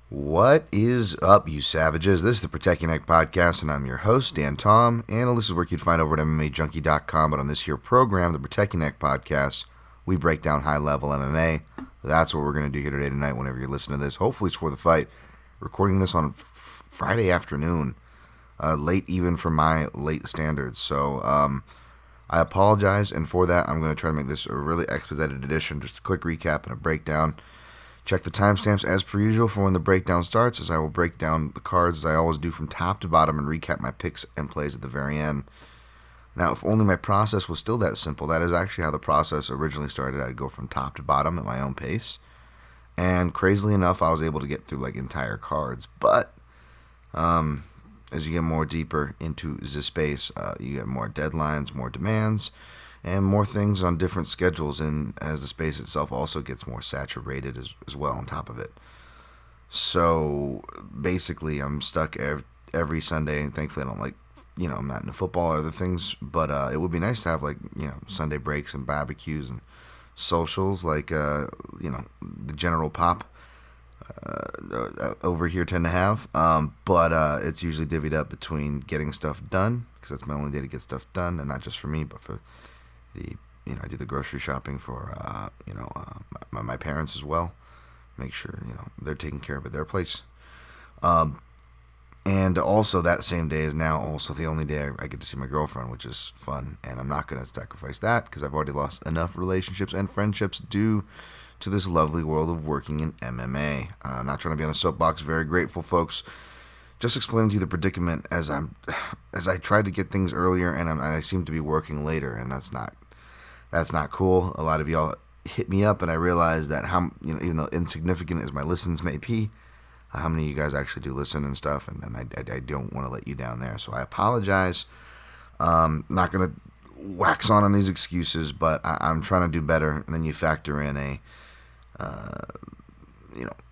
What is up, you savages? This is the Protect Your Neck podcast, and I'm your host, Dan Tom. And this is work you'd find over at MMAJunkie.com. But on this here program, the Protect Your Neck podcast, we break down high-level MMA. That's what we're going to do here today tonight whenever you're listening to this. Hopefully it's for the fight. Recording this on Friday afternoon, late even for my late standards. So I apologize, and for that, I'm going to try to make this a really expedited edition. Just a quick recap and a breakdown. Check the timestamps as per usual for when the breakdown starts, as I will break down the cards as I always do from top to bottom and recap my picks and plays at the very end. Now, if only my process was still that simple, that is actually how the process originally started. I'd go from top to bottom at my own pace. And crazily enough, I was able to get through like entire cards. But as you get more deeper into the space, you get more deadlines, more demands, and more things on different schedules, and as the space itself also gets more saturated as well on top of it. So basically, I'm stuck every Sunday, and thankfully I don't I'm not into football or other things, but it would be nice to have Sunday breaks and barbecues and socials the general pop over here tend to have, but it's usually divvied up between getting stuff done, because that's my only day to get stuff done, and not just for me, but for I do the grocery shopping for my parents as well. Make sure they're taking care of at their place. And also that same day is now also the only day I get to see my girlfriend, which is fun. And I'm not going to sacrifice that because I've already lost enough relationships and friendships due to this lovely world of working in MMA. Not trying to be on a soapbox. Very grateful, folks. Just explaining to you the predicament as I tried to get things earlier, and I seem to be working later, and that's not cool. A lot of y'all hit me up, and I realized that even though insignificant as my listens may be, how many of you guys actually do listen and stuff, and I don't want to let you down there. So I apologize. Not gonna wax on these excuses, but I'm trying to do better. And then you factor in a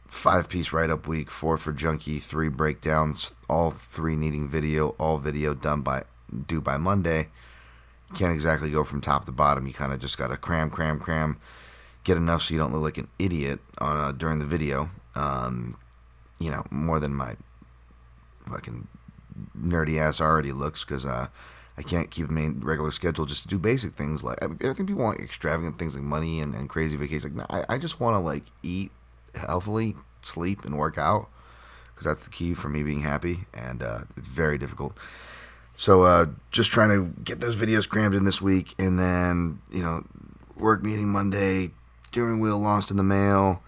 5-piece write-up week, 4 for Junkie, 3 breakdowns, all 3 needing video, all video due by Monday. You can't exactly go from top to bottom. You kind of just got to cram, get enough so you don't look like an idiot during the video. More than my fucking nerdy ass already looks, because I can't keep a regular schedule just to do basic things. I think people want extravagant things like money and crazy vacations. I just want to eat healthily, sleep, and work out, because that's the key for me being happy, and it's very difficult. So just trying to get those videos crammed in this week, and then work meeting Monday, steering wheel lost in the mail,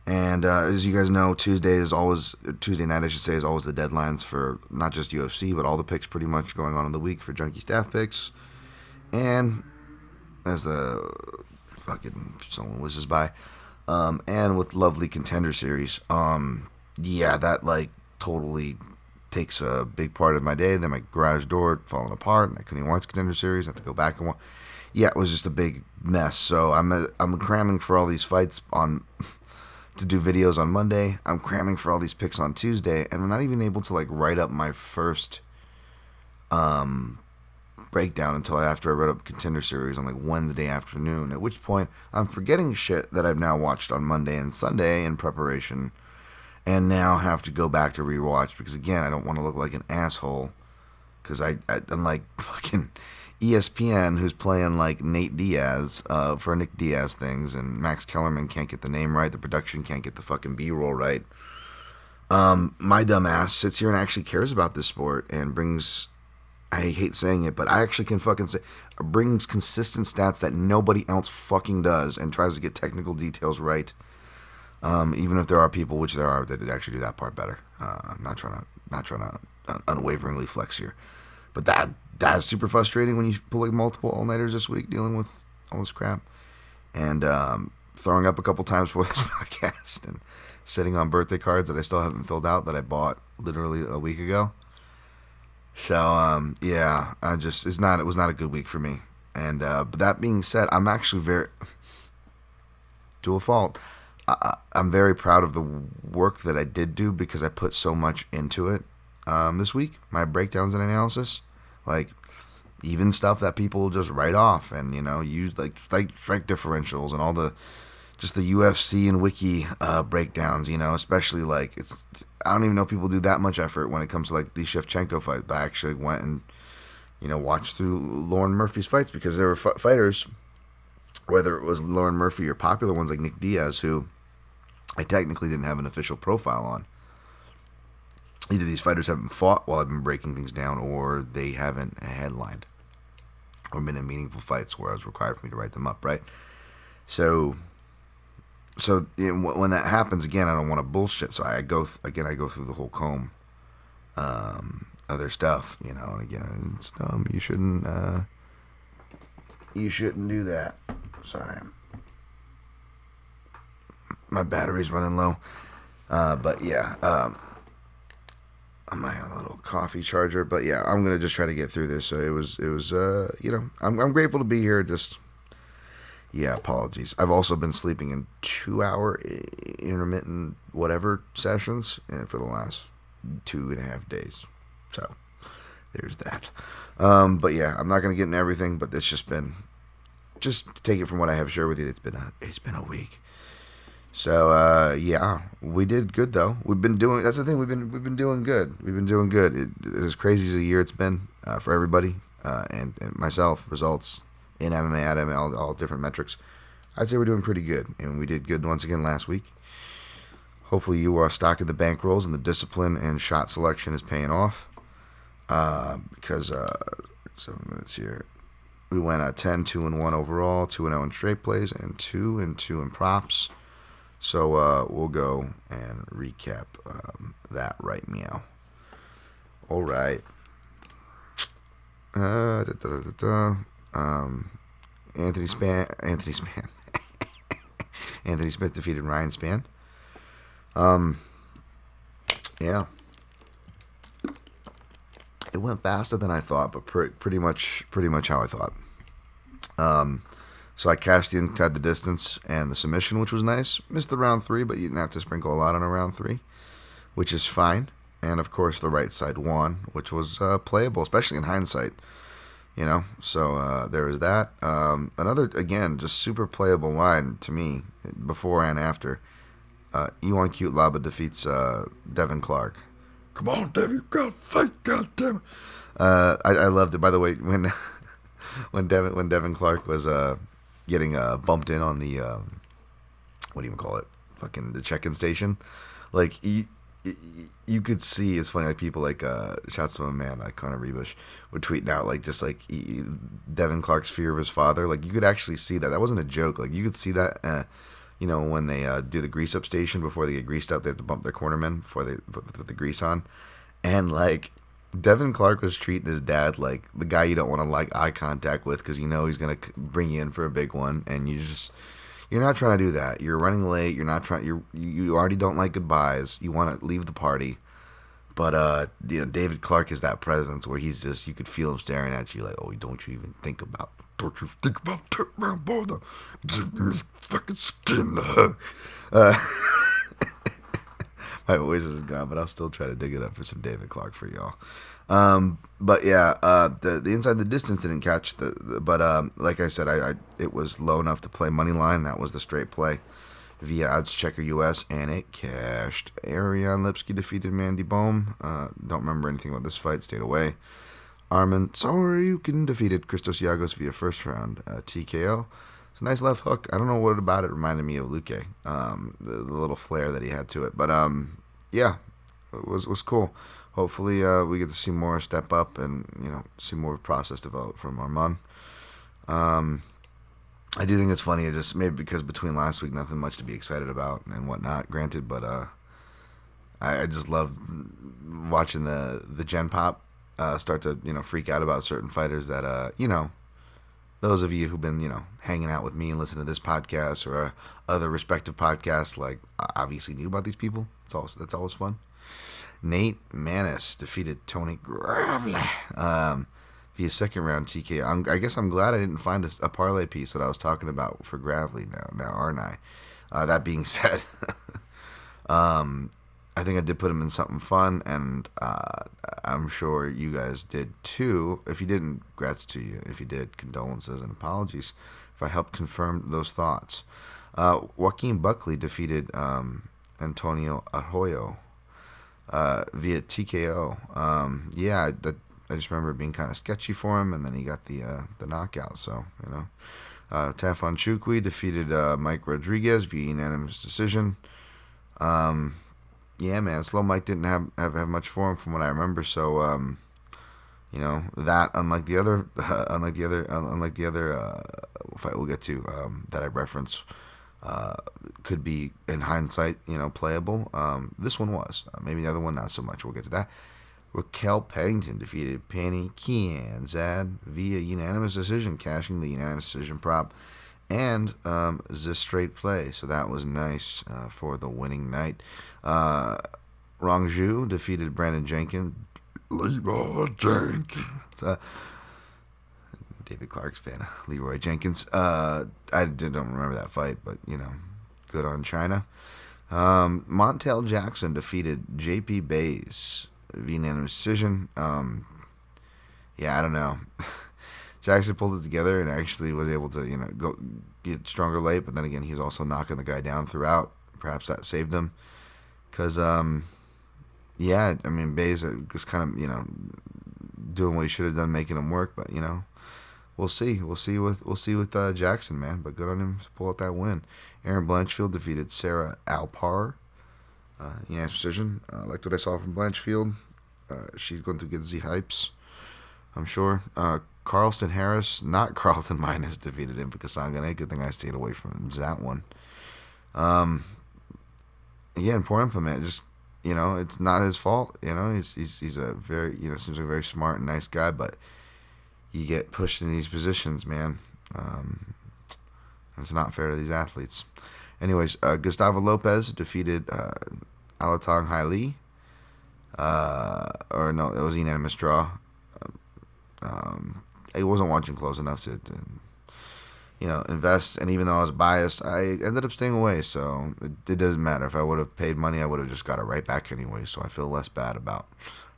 and as you guys know, Tuesday night is always the deadlines for not just UFC but all the picks pretty much going on in the week for Junkie staff picks, and as the fucking someone whizzes by. And with lovely Contender Series, that totally takes a big part of my day. Then my garage door falling apart, and I couldn't even watch Contender Series. I have to go back and watch. Yeah, it was just a big mess. So I'm cramming for all these fights to do videos on Monday. I'm cramming for all these picks on Tuesday, and I'm not even able to write up my first breakdown until after I read up Contender Series on Wednesday afternoon, at which point I'm forgetting shit that I've now watched on Monday and Sunday in preparation, and now have to go back to rewatch, because again, I don't want to look like an asshole, because I unlike fucking ESPN, who's playing Nate Diaz for Nick Diaz things, and Max Kellerman can't get the name right, the production can't get the fucking B-roll right. My dumb ass sits here and actually cares about this sport and brings, I hate saying it, but I actually can fucking say, brings consistent stats that nobody else fucking does, and tries to get technical details right. Even if there are people, which there are, that actually do that part better. I'm not trying to unwaveringly flex here, but that's super frustrating when you pull multiple all-nighters this week dealing with all this crap, and throwing up a couple times for this podcast, and sitting on birthday cards that I still haven't filled out that I bought literally a week ago. So it was not a good week for me. And but that being said, I'm actually very to a fault. I'm very proud of the work that I did do, because I put so much into it this week. My breakdowns and analysis, even stuff that people just write off, and use like strike differentials and all the just the UFC and Wiki breakdowns, especially like I don't even know if people do that much effort when it comes to like the Shevchenko fight. But I actually went and, watched through Lauren Murphy's fights because there were fighters, whether it was Lauren Murphy or popular ones like Nick Diaz, who I technically didn't have an official profile on. Either these fighters haven't fought while I've been breaking things down, or they haven't headlined or been in meaningful fights where it was required for me to write them up, right? So when that happens, again, I don't want to bullshit. So I go through the whole comb of their stuff, and again, it's dumb. You shouldn't do that. Sorry, my battery's running low. But yeah, I might have a little coffee charger. But yeah, I'm gonna just try to get through this. So it was I'm grateful to be here. Just. Yeah, apologies. I've also been sleeping in 2-hour intermittent whatever sessions for the last 2.5 days. So there's that. But yeah, I'm not gonna get into everything. But it's just to take it from what I have shared with you. It's been a week. So yeah, we did good though. That's the thing. We've been doing good. We've been doing good. As crazy as a year it's been for everybody and myself. Results. In MMA, at MMA, all different metrics, I'd say we're doing pretty good, and we did good once again last week. Hopefully, you are stocking the bankrolls, and the discipline and shot selection is paying off. Because 7 minutes here, we went 10-2-1 overall, 2-0 in straight plays, and 2-2 in props. So we'll go and recap that right now. All right. Anthony Smith defeated Ryan Spann. Yeah, it went faster than I thought, but pretty much how I thought. So I cashed in, had the distance and the submission, which was nice. Missed the round 3, but you didn't have to sprinkle a lot on a round 3, which is fine. And of course, the right side won, which was playable, especially in hindsight. So there was that. Another, again, just super playable line to me, before and after. Iwan Cute Laba defeats Devin Clark. Come on, Devin, you gotta fight, goddammit. I loved it, by the way, when Devin Clark was getting bumped in on the, what do you call it? Fucking the check-in station. Like, you could see, it's funny, like people like shouts to my man like Conor Rebush were tweeting out like just like Devin Clark's fear of his father. Like you could actually see that wasn't a joke. Like you could see that when they do the grease up station before they get greased up, they have to bump their cornermen before they put the grease on, and like Devin Clark was treating his dad like the guy you don't want to like eye contact with because he's gonna bring you in for a big one, and you're not trying to do that. You're running late. You're not trying. You already don't like goodbyes. You want to leave the party, but David Clark is that presence where he's just, you could feel him staring at you like, oh, don't you think about turn around, boy, give me fucking skin. My voice is gone, but I'll still try to dig it up for some David Clark for y'all. But yeah, the inside the distance didn't catch but like I said, it was low enough to play money line. That was the straight play via Odds Checker US, and it cashed. Ariane Lipsky defeated Mandy Bohm. Don't remember anything about this fight. Stayed away. Armin Tsaryukin defeated Christos Yagos via first round TKO. It's a nice left hook. I don't know what about it reminded me of Luque. The little flair that he had to it, but yeah, it was cool. Hopefully, we get to see more step up and, see more process develop from Armand. I do think it's funny, just maybe because between last week, nothing much to be excited about and whatnot, granted, but I just love watching the Gen Pop start to, freak out about certain fighters that, those of you who've been, hanging out with me and listening to this podcast or other respective podcasts, like, obviously knew about these people. That's always fun. Nate Manis defeated Tony Gravely via second round TKO. I guess I'm glad I didn't find a parlay piece that I was talking about for Gravely now, aren't I? That being said, I think I did put him in something fun, and I'm sure you guys did too. If you didn't, congrats to you. If you did, condolences and apologies if I helped confirm those thoughts. Joaquin Buckley defeated Antonio Arroyo via TKO. I just remember it being kind of sketchy for him, and then he got the knockout. So Tafon Chukwi defeated Mike Rodriguez via unanimous decision. Man, Slow Mike didn't have much for him from what I remember. So that unlike the other fight we'll get to that I reference. Could be in hindsight, playable. This one was. Maybe the other one not so much. We'll get to that. Raquel Pennington defeated Penny Kianzad via unanimous decision, cashing the unanimous decision prop and the straight play. So that was nice for the winning night. Rongju defeated Brandon Jenkins. Leroy Jenkins. David Clark's fan of Leroy Jenkins. I don't remember that fight, but, good on China. Montel Jackson defeated JP Bays via unanimous decision. I don't know. Jackson pulled it together and actually was able to, go get stronger late, but then again, he was also knocking the guy down throughout. Perhaps that saved him. Because, Bays was kind of, doing what he should have done, making him work, but, we'll see. We'll see with Jackson, man. But good on him to pull out that win. Aaron Blanchfield defeated Sarah Alpar. Decision. Liked what I saw from Blanchfield. She's going to get the hypes, I'm sure. Carlston Harris, not Carlton Minus, defeated him because Sangane. Good thing I stayed away from that one. Again, poor implement. Just it's not his fault. He's a very seems like a very smart and nice guy, but you get pushed in these positions, man. It's not fair to these athletes. Anyways, Gustavo Lopez defeated Alatong Haile. It was a unanimous draw. I wasn't watching close enough to invest, and even though I was biased, I ended up staying away, so it doesn't matter. If I would have paid money, I would have just got it right back anyway, so I feel less bad about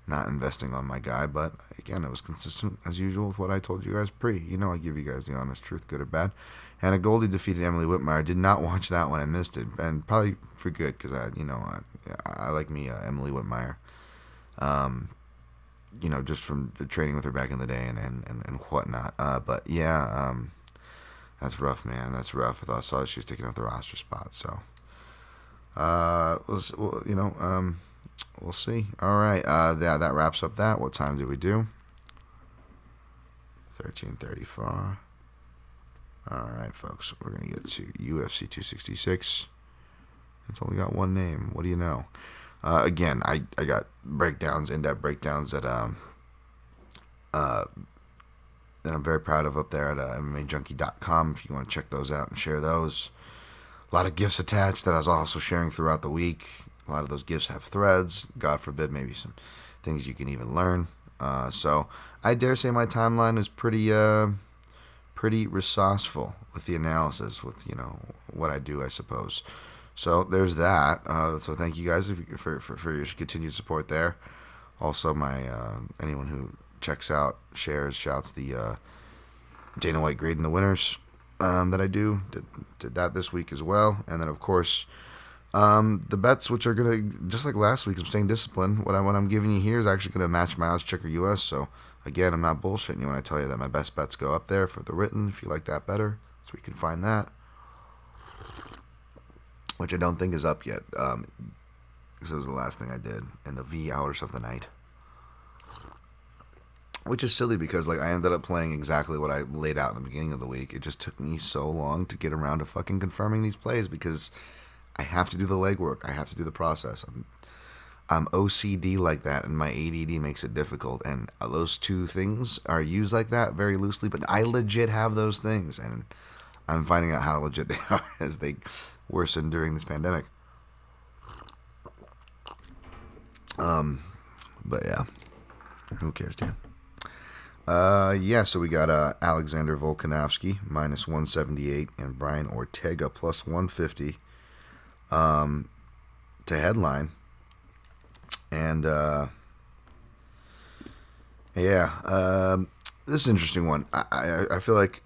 not investing on my guy. But again, it was consistent as usual with what I told you guys pre. I give you guys the honest truth, good or bad. Hannah Goldie defeated Emily Whitmire. Did not watch that one. I missed it, and probably for good, because I like me Emily Whitmire. Just from training with her back in the day and whatnot. But yeah, that's rough, man. That's rough. I saw she was taking up the roster spot. So, we'll see. All right. That wraps up that. What time did we do? 13:34. All right, folks. We're gonna get to UFC 266. It's only got one name. What do you know? Again, I got breakdowns, in-depth breakdowns that I'm very proud of up there at MMAJunkie.com. If you want to check those out and share those. A lot of gifts attached that I was also sharing throughout the week. A lot of those gifts have threads. God forbid, maybe some things you can even learn. So I dare say my timeline is pretty resourceful with the analysis, with what I do, I suppose. So there's that. So thank you guys for your continued support there. Also, my anyone who checks out, shares, shouts the Dana White grading the winners that I did that this week as well. And then of course the bets, which are gonna, just like last week, I'm staying disciplined. What I'm giving you here is actually gonna match my odds checker US. So again, I'm not bullshitting you when I tell you that my best bets go up there for the written. If you like that better, so we can find that. Which I don't think is up yet, because it was the last thing I did in the V hours of the night. Which is silly because I ended up playing exactly what I laid out in the beginning of the week. It just took me so long to get around to fucking confirming these plays because I have to do the legwork. I have to do the process. I'm OCD like that, and my ADD makes it difficult. And those two things are used like that very loosely, but I legit have those things, and I'm finding out how legit they are as they worsen during this pandemic. But yeah, who cares, Dan? So we got Alexander Volkanovski minus 178 and Brian Ortega plus 150 to headline. And this is an interesting one. I feel like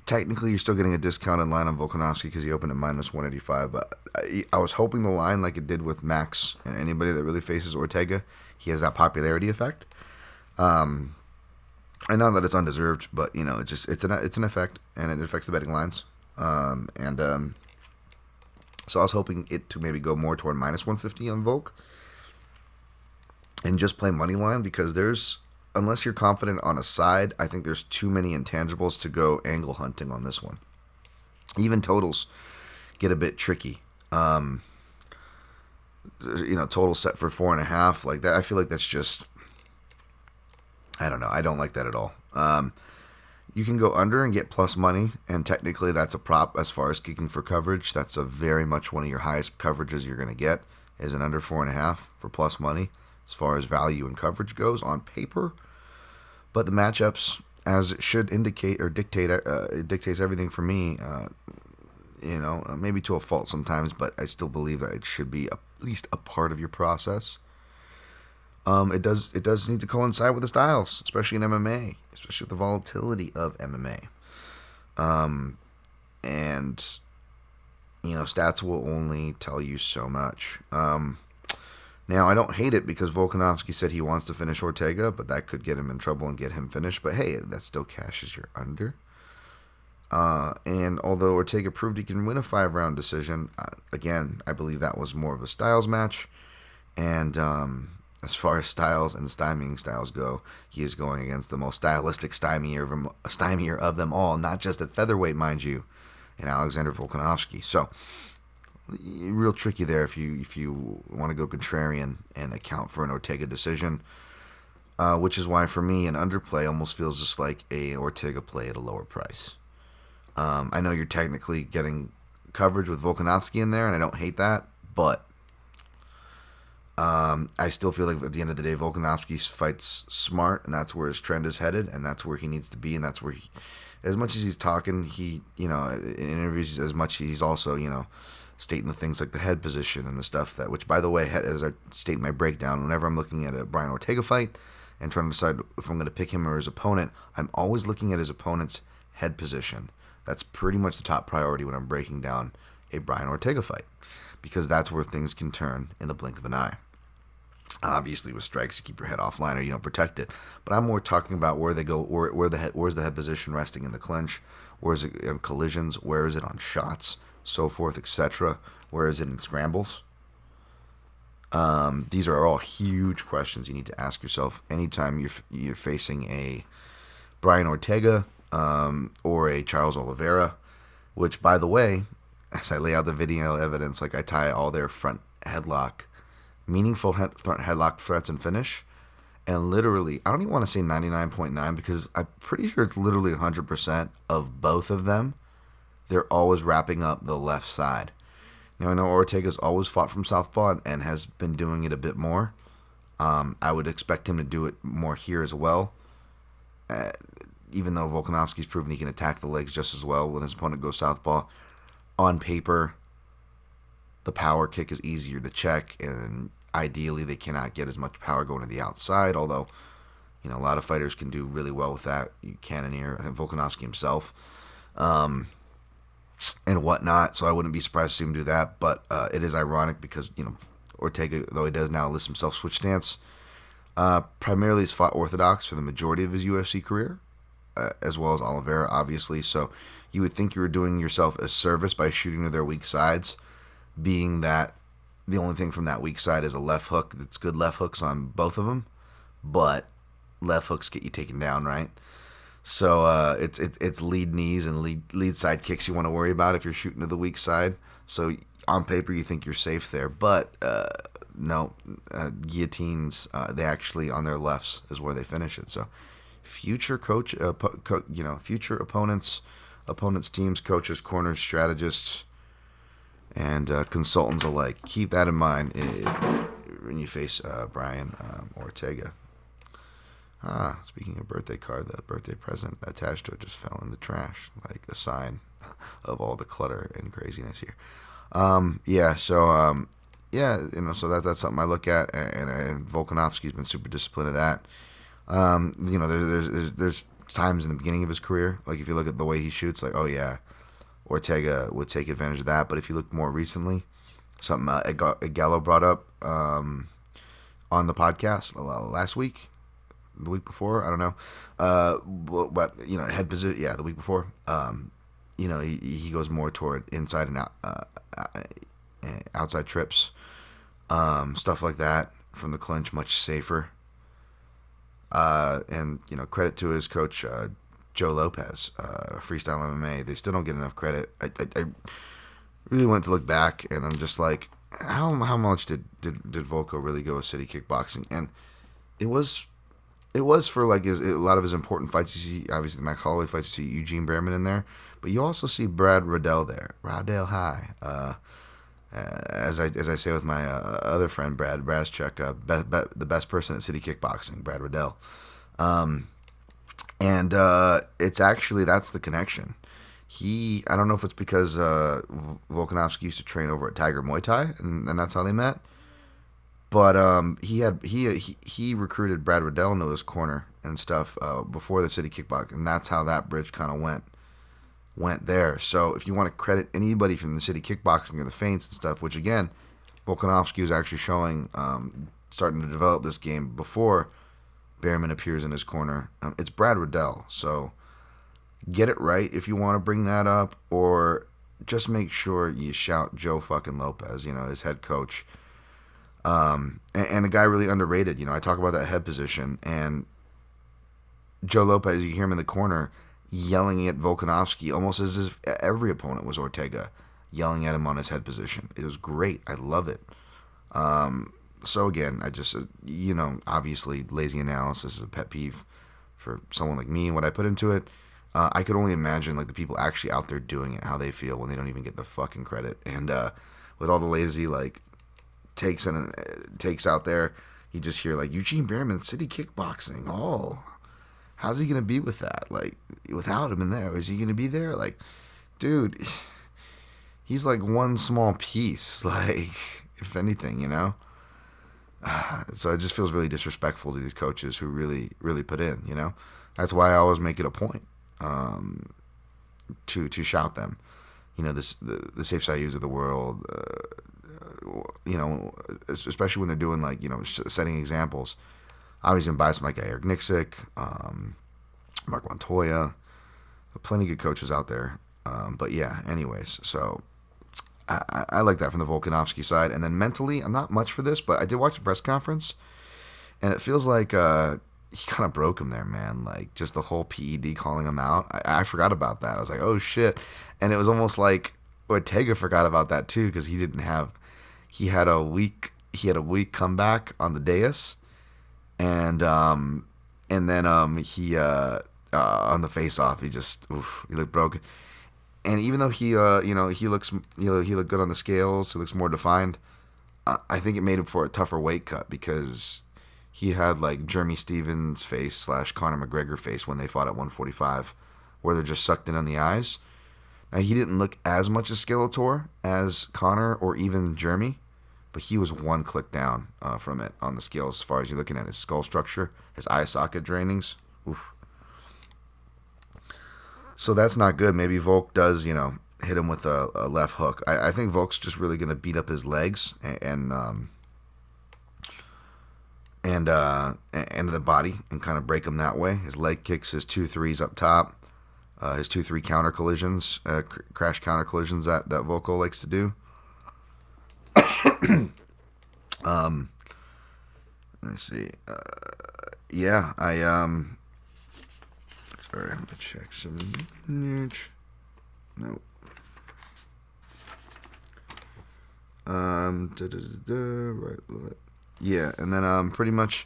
technically you're still getting a discounted line on Volkanovski because he opened at minus 185. But I was hoping the line, like it did with Max and anybody that really faces Ortega, he has that popularity effect. I know that it's undeserved, but it's an effect, and it affects the betting lines. So I was hoping it to maybe go more toward minus 150 on Volk, and just play money line, because unless you're confident on a side, I think there's too many intangibles to go angle hunting on this one. Even totals get a bit tricky. Total set for 4.5 like that. I feel like that's just, I don't know. I don't like that at all. You can go under and get plus money, and technically that's a prop as far as kicking for coverage. That's a very much one of your highest coverages you're going to get, is an under 4.5 for plus money as far as value and coverage goes on paper. But the matchups, as it should indicate or dictate, it dictates everything for me. Maybe to a fault sometimes, but I still believe that it should be at least a part of your process. It does need to coincide with the styles, especially in MMA, especially with the volatility of MMA. And stats will only tell you so much. Now, I don't hate it because Volkanovski said he wants to finish Ortega, but that could get him in trouble and get him finished. But hey, that still cashes your under. And although Ortega proved he can win a 5-round decision, again, I believe that was more of a styles match. And as far as styles and stymieing styles go, he is going against the most stylistic stymier of them all, not just at featherweight, mind you, in Alexander Volkanovski. So, real tricky there if you want to go contrarian and account for an Ortega decision, which is why for me an underplay almost feels just like a Ortega play at a lower price. I know you're technically getting coverage with Volkanovski in there, and I don't hate that, but I still feel like at the end of the day, Volkanovski fights smart, and that's where his trend is headed, and that's where he needs to be, and that's where as much as he's talking, in interviews, as much he's also, stating the things like the head position and the stuff which, by the way, as I state in my breakdown, whenever I'm looking at a Brian Ortega fight and trying to decide if I'm going to pick him or his opponent, I'm always looking at his opponent's head position. That's pretty much the top priority when I'm breaking down a Brian Ortega fight, because that's where things can turn in the blink of an eye. Obviously, with strikes, you keep your head offline or you don't protect it. But I'm more talking about where they go, where's the head position resting in the clinch, where is it in collisions, where is it on shots, so forth, etc. Where is it in scrambles? These are all huge questions you need to ask yourself anytime you're facing a Brian Ortega or a Charles Oliveira, which, by the way, as I lay out the video evidence, like I tie all their front headlock, meaningful front headlock threats and finish, and literally, I don't even want to say 99.9 because I'm pretty sure it's literally 100% of both of them. They're always wrapping up the left side. Now, I know Ortega's always fought from southpaw and has been doing it a bit more. I would expect him to do it more here as well. Even though Volkanovski's proven he can attack the legs just as well when his opponent goes southpaw. On paper, the power kick is easier to check, and ideally they cannot get as much power going to the outside, although a lot of fighters can do really well with that. You cannoneer, I think Volkanovski himself, and whatnot, so I wouldn't be surprised to see him do that, but it is ironic because, Ortega, though he does now list himself switch stance, primarily has fought orthodox for the majority of his UFC career, as well as Oliveira, obviously, so you would think you were doing yourself a service by shooting to their weak sides, being that the only thing from that weak side is a left hook that's good left hooks on both of them, but left hooks get you taken down, right? So it's lead knees and lead side kicks you want to worry about if you're shooting to the weak side. So on paper you think you're safe there, but no, guillotines, they actually on their lefts is where they finish it. So future future opponents, teams, coaches, corners, strategists, and consultants alike, keep that in mind when you face Brian Ortega. Speaking of birthday card, the birthday present attached to it just fell in the trash, like a sign of all the clutter and craziness here. So that's something I look at, and Volkanovski's been super disciplined at that. There's times in the beginning of his career. Like if you look at the way he shoots, like oh yeah, Ortega would take advantage of that. But if you look more recently, something Gallo brought up on the podcast last week, the week before, I don't know, but head position, yeah, the week before. He goes more toward inside and outside trips, stuff like that from the clinch, much safer. And credit to his coach Joe Lopez, Freestyle MMA. They still don't get enough credit. I really went to look back, and I'm just like, how much did Volko really go with city kickboxing? And it was for like a lot of his important fights. You see, obviously the Max Holloway fights. You see Eugene Behrman in there, but you also see Brad Riddell there. Riddell high. As I say with my other friend Brad Braschuk, the best person at city kickboxing, Brad Riddell. And it's actually, that's the connection. I don't know if it's because Volkanovski used to train over at Tiger Muay Thai, and that's how they met. But he recruited Brad Riddell into his corner and stuff before the city kickboxing, and that's how that bridge kind of went there. So if you want to credit anybody from the city kickboxing or the feints and stuff, which again, Volkanovski was actually showing, starting to develop this game before Behrman appears in his corner, it's Brad Riddell. So get it right if you want to bring that up, or just make sure you shout Joe fucking Lopez, his head coach. And a guy really underrated. I talk about that head position, and Joe Lopez, you hear him in the corner yelling at Volkanovski almost as if every opponent was Ortega, yelling at him on his head position. It was great. I love it. So again, I just, obviously lazy analysis is a pet peeve for someone like me and what I put into it. I could only imagine like the people actually out there doing it, how they feel when they don't even get the fucking credit. And with all the lazy like takes out there, you just hear like Eugene Behrman, city kickboxing. Oh, how's he gonna be with that? Like without him in there, is he gonna be there? Like, dude, he's like one small piece. Like, if anything, So it just feels really disrespectful to these coaches who really, really put in. That's why I always make it a point to shout them. The Safe Sayus of the world. Especially when they're doing like setting examples. I was gonna buy some like Eric Nixick, Mark Montoya, plenty of good coaches out there. But yeah, anyways, so I like that from the Volkanovski side. And then mentally, I'm not much for this, but I did watch the press conference, and it feels like he kind of broke him there, man. Like just the whole PED calling him out. I forgot about that. I was like, oh shit, and it was almost like Ortega forgot about that too, because he had a weak comeback on the dais, and then he on the face off he looked broken. And even though he looked good on the scales, he looks more defined, I think it made him for a tougher weight cut, because he had like Jeremy Stevens face / Conor McGregor face when they fought at 145, where they're just sucked in on the eyes. Now he didn't look as much a Skeletor as Conor or even Jeremy, but he was one click down from it on the scales as far as you're looking at his skull structure, his eye socket drainings. Oof. So that's not good. Maybe Volk does, hit him with a left hook. I think Volk's just really going to beat up his legs and the body and kind of break him that way. His leg kicks, his 2-3s up top, his 2-3 counter collisions, crash counter collisions that Volko likes to do. Let me see. Sorry, I'm gonna check some. Nope. Right. Yeah, and then pretty much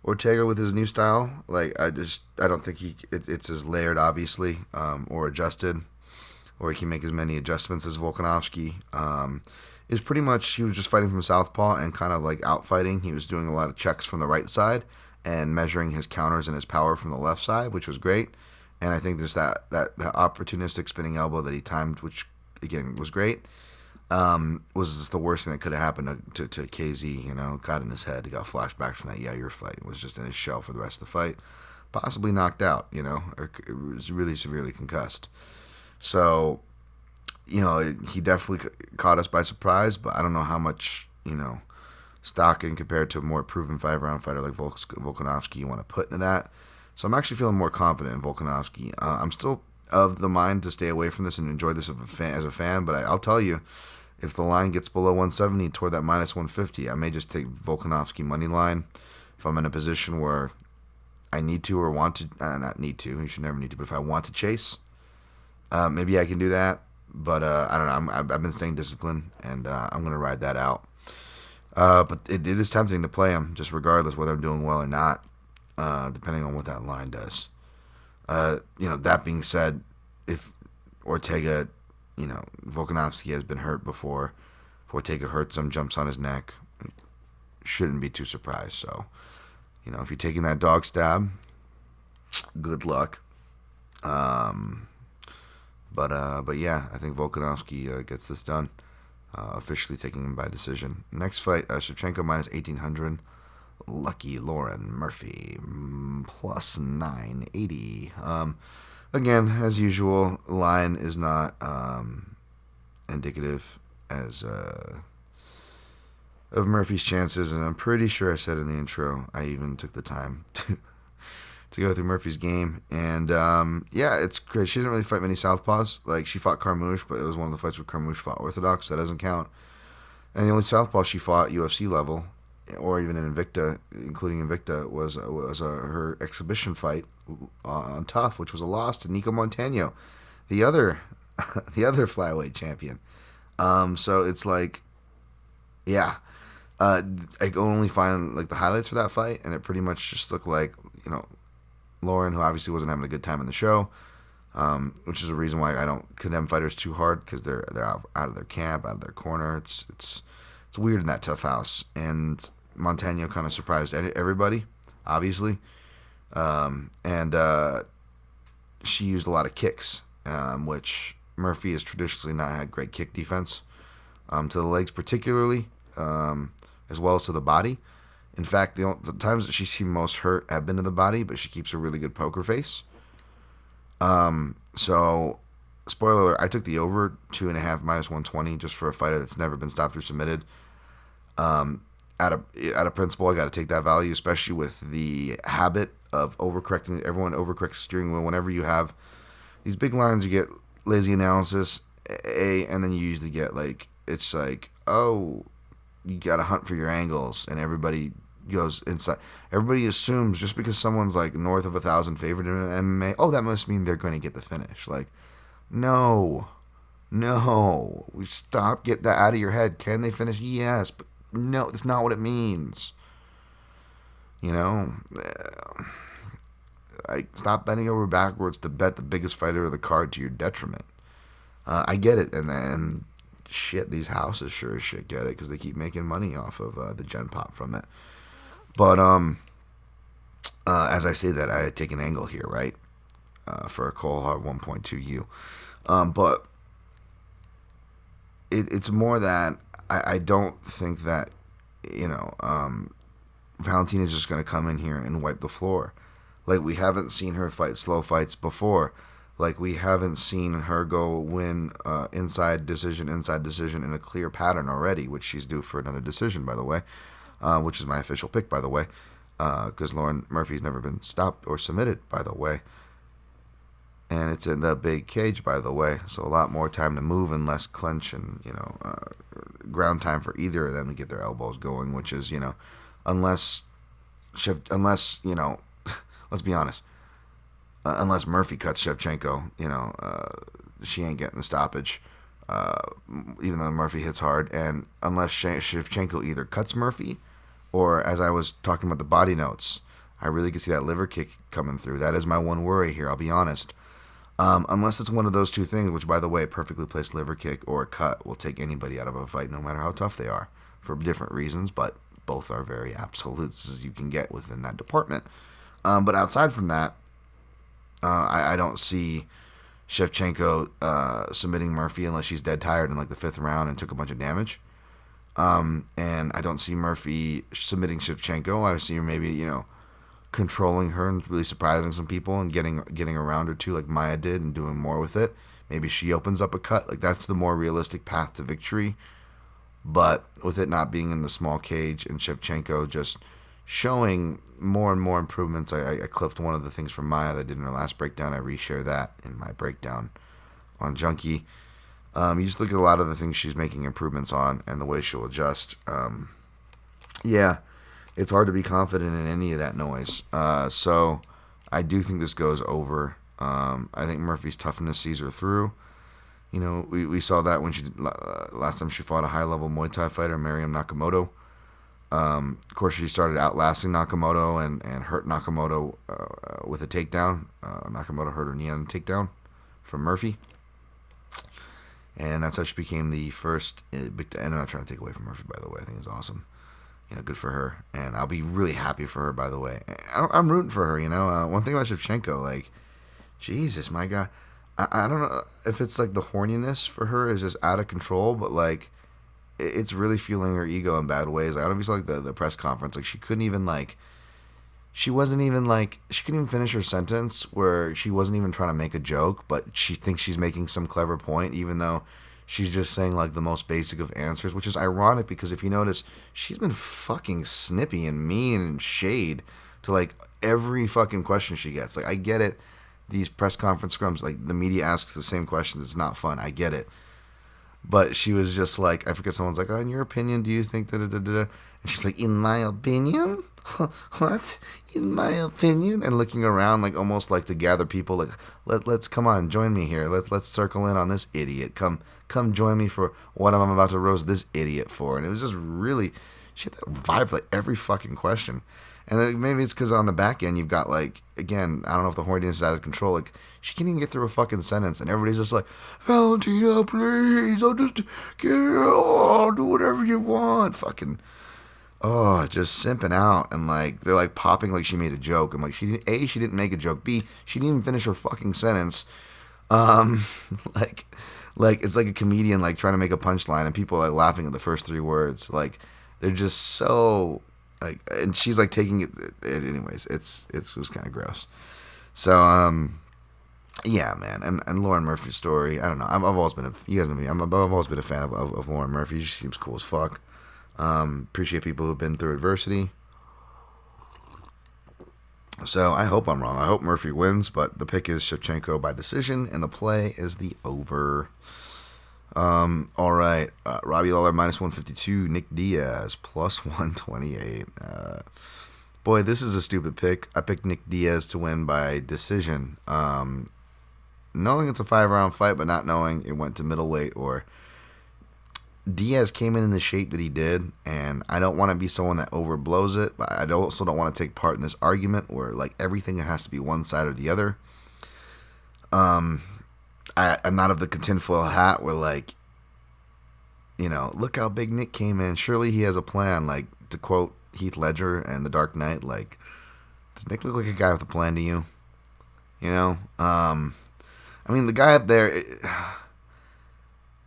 Ortega with his new style. Like I don't think it's as layered, obviously, or adjusted, or he can make as many adjustments as Volkanovski. Is pretty much, he was just fighting from southpaw and kind of like outfighting. He was doing a lot of checks from the right side and measuring his counters and his power from the left side, which was great. And I think just that opportunistic spinning elbow that he timed, which again was great, was just the worst thing that could have happened to KZ. Got in his head. He got flashbacks from that Yair fight. It was just in his shell for the rest of the fight. possibly knocked out, or was really severely concussed. So, he definitely caught us by surprise, but I don't know how much, stock in compared to a more proven 5-round fighter like Volkanovski you want to put into that. So I'm actually feeling more confident in Volkanovski. I'm still of the mind to stay away from this and enjoy this as a fan, but I'll tell you, if the line gets below 170 toward that minus 150, I may just take Volkanovski money line if I'm in a position where I need to or want to. Not need to. You should never need to. But if I want to chase, maybe I can do that. But I don't know. I've been staying disciplined, and I'm going to ride that out. But it is tempting to play him, just regardless whether I'm doing well or not, depending on what that line does. That being said, if Ortega, Volkanovski has been hurt before. If Ortega hurts him, jumps on his neck, shouldn't be too surprised. So, if you're taking that dog stab, good luck. But yeah, I think Volkanovski gets this done. Officially taking him by decision. Next fight, Shevchenko minus 1800. Lucky Lauren Murphy plus 980. Again, as usual, line is not indicative as of Murphy's chances, and I'm pretty sure I said in the intro, I even took the time to go through Murphy's game. And it's great. She didn't really fight many southpaws. Like, she fought Carmouche, but it was one of the fights where Carmouche fought orthodox, so that doesn't count. And the only southpaw she fought UFC level, or even in Invicta, including Invicta, was her exhibition fight on Tough, which was a loss to Nico Montano, the other flyweight champion. So it's like, yeah. I could only find like the highlights for that fight, and it pretty much just looked like, Lauren, who obviously wasn't having a good time in the show, which is a reason why I don't condemn fighters too hard, because they're out of their camp, out of their corner. It's weird in that Tough house, and Montano kind of surprised everybody, obviously, and she used a lot of kicks, which Murphy has traditionally not had great kick defense, to the legs particularly, as well as to the body. In fact, the times that she's seen most hurt have been to the body, but she keeps a really good poker face. So, spoiler alert, I took the over 2.5 minus 120 just for a fighter that's never been stopped or submitted. Out of principle, I got to take that value, especially with the habit of overcorrecting. Everyone overcorrects steering wheel. Whenever you have these big lines, you get lazy analysis, and then you usually get it's like, oh, you got to hunt for your angles, and everybody goes inside. Everybody assumes just because someone's like north of 1,000 favored in MMA, oh, that must mean they're going to get the finish. Like, no, stop, get that out of your head. Can they finish? Yes, but no, that's not what it means. Stop bending over backwards to bet the biggest fighter of the card to your detriment. I get it, and then shit, these houses sure as shit get it, because they keep making money off of the gen pop from it. But as I say that, I take an angle here, right, for a Cole Hard 1.2U. But it's more that I don't think that, Valentina's just going to come in here and wipe the floor. Like, we haven't seen her fight slow fights before. Like, we haven't seen her go win inside decision in a clear pattern already, which she's due for another decision, by the way, which is my official pick, by the way, because Lauren Murphy's never been stopped or submitted, by the way. And it's in the big cage, by the way, so a lot more time to move and less clench and, ground time for either of them to get their elbows going, which is, unless, let's be honest, unless Murphy cuts Shevchenko, she ain't getting the stoppage, even though Murphy hits hard. And unless Shevchenko either cuts Murphy, or, as I was talking about the body notes, I really could see that liver kick coming through. That is my one worry here, I'll be honest. Unless it's one of those two things, which, by the way, a perfectly placed liver kick or a cut will take anybody out of a fight, no matter how tough they are, for different reasons, but both are very absolutes as you can get within that department. But outside from that, I don't see Shevchenko submitting Murphy unless she's dead tired in the 5th round and took a bunch of damage. And I don't see Murphy submitting Shevchenko. I see her maybe, controlling her and really surprising some people and getting around her too, like Maya did, and doing more with it. Maybe she opens up a cut. Like, that's the more realistic path to victory. But with it not being in the small cage and Shevchenko just showing more and more improvements, I clipped one of the things from Maya that I did in her last breakdown. I reshare that in my breakdown on Junkie. You just look at a lot of the things she's making improvements on and the way she'll adjust. Yeah, it's hard to be confident in any of that noise. So I do think this goes over. I think Murphy's toughness sees her through. You know, we saw that when she last time she fought a high-level Muay Thai fighter, Miriam Nakamoto. Of course, she started outlasting Nakamoto and hurt Nakamoto with a takedown. Nakamoto hurt her knee on a takedown from Murphy. And that's how she became the first big... And I'm not trying to take away from Murphy, by the way. I think it was awesome. You know, good for her. And I'll be really happy for her, by the way. I'm rooting for her, you know. One thing about Shevchenko, like, Jesus, my God. I don't know if it's like the horniness for her is just out of control, but like it's really fueling her ego in bad ways. I don't know if you saw like the press conference, like she couldn't even she couldn't even finish her sentence where she wasn't even trying to make a joke, but she thinks she's making some clever point, even though she's just saying like the most basic of answers, which is ironic because if you notice, she's been fucking snippy and mean and shade to like every fucking question she gets. Like, I get it. These press conference scrums, like the media asks the same questions. It's not fun. I get it. But she was just like, I forget, someone's like, oh, in your opinion, do you think that? And she's like, in my opinion? What? In my opinion? And looking around, like almost like to gather people, like, let's come on, join me here. Let's circle in on this idiot. Come join me for what I'm about to roast this idiot for. And it was just really, she had that vibe for like every fucking question. And then maybe it's because on the back end, you've got, like, again, I don't know if the horniness is out of control. Like, she can't even get through a fucking sentence. And everybody's just like, Valentina, please. I'll just do whatever you want. Fucking, just simping out. And, like, they're, like, popping like she made a joke. I'm like, she didn't make a joke. B, she didn't even finish her fucking sentence. Like, it's like a comedian, like, trying to make a punchline. And people are, like, laughing at the first three words. Like, they're just so... Like, and she's like taking it anyways. It was kind of gross. So yeah, man. And Lauren Murphy's story, I don't know. I've always been I've always been a fan of Lauren Murphy. She seems cool as fuck. Appreciate people who've been through adversity. So I hope I'm wrong. I hope Murphy wins, but the pick is Shevchenko by decision, and the play is the over. All right. Robbie Lawler minus 152. Nick Diaz plus 128. Boy, this is a stupid pick. I picked Nick Diaz to win by decision. Knowing it's a 5-round fight, but not knowing it went to middleweight, or Diaz came in the shape that he did, and I don't want to be someone that overblows it, but I also don't want to take part in this argument where like everything has to be one side or the other. I'm not of the tinfoil hat where, like, you know, look how big Nick came in. Surely he has a plan. Like, to quote Heath Ledger and The Dark Knight, like, does Nick look like a guy with a plan to you? You know? I mean, the guy up there,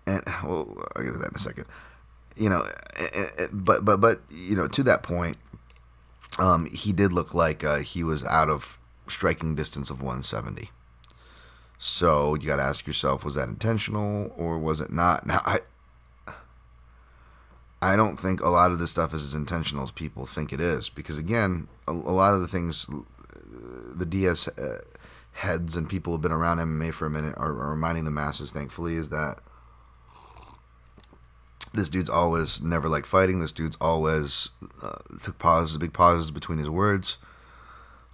and well, I'll get to that in a second. You know, but you know, to that point, he did look like he was out of striking distance of 170. So you got to ask yourself, was that intentional or was it not? Now, I don't think a lot of this stuff is as intentional as people think it is, because again, a lot of the things the Diaz heads and people who've been around MMA for a minute are reminding the masses, thankfully, is that this dude's always never liked fighting. This dude's always took pauses, big pauses between his words.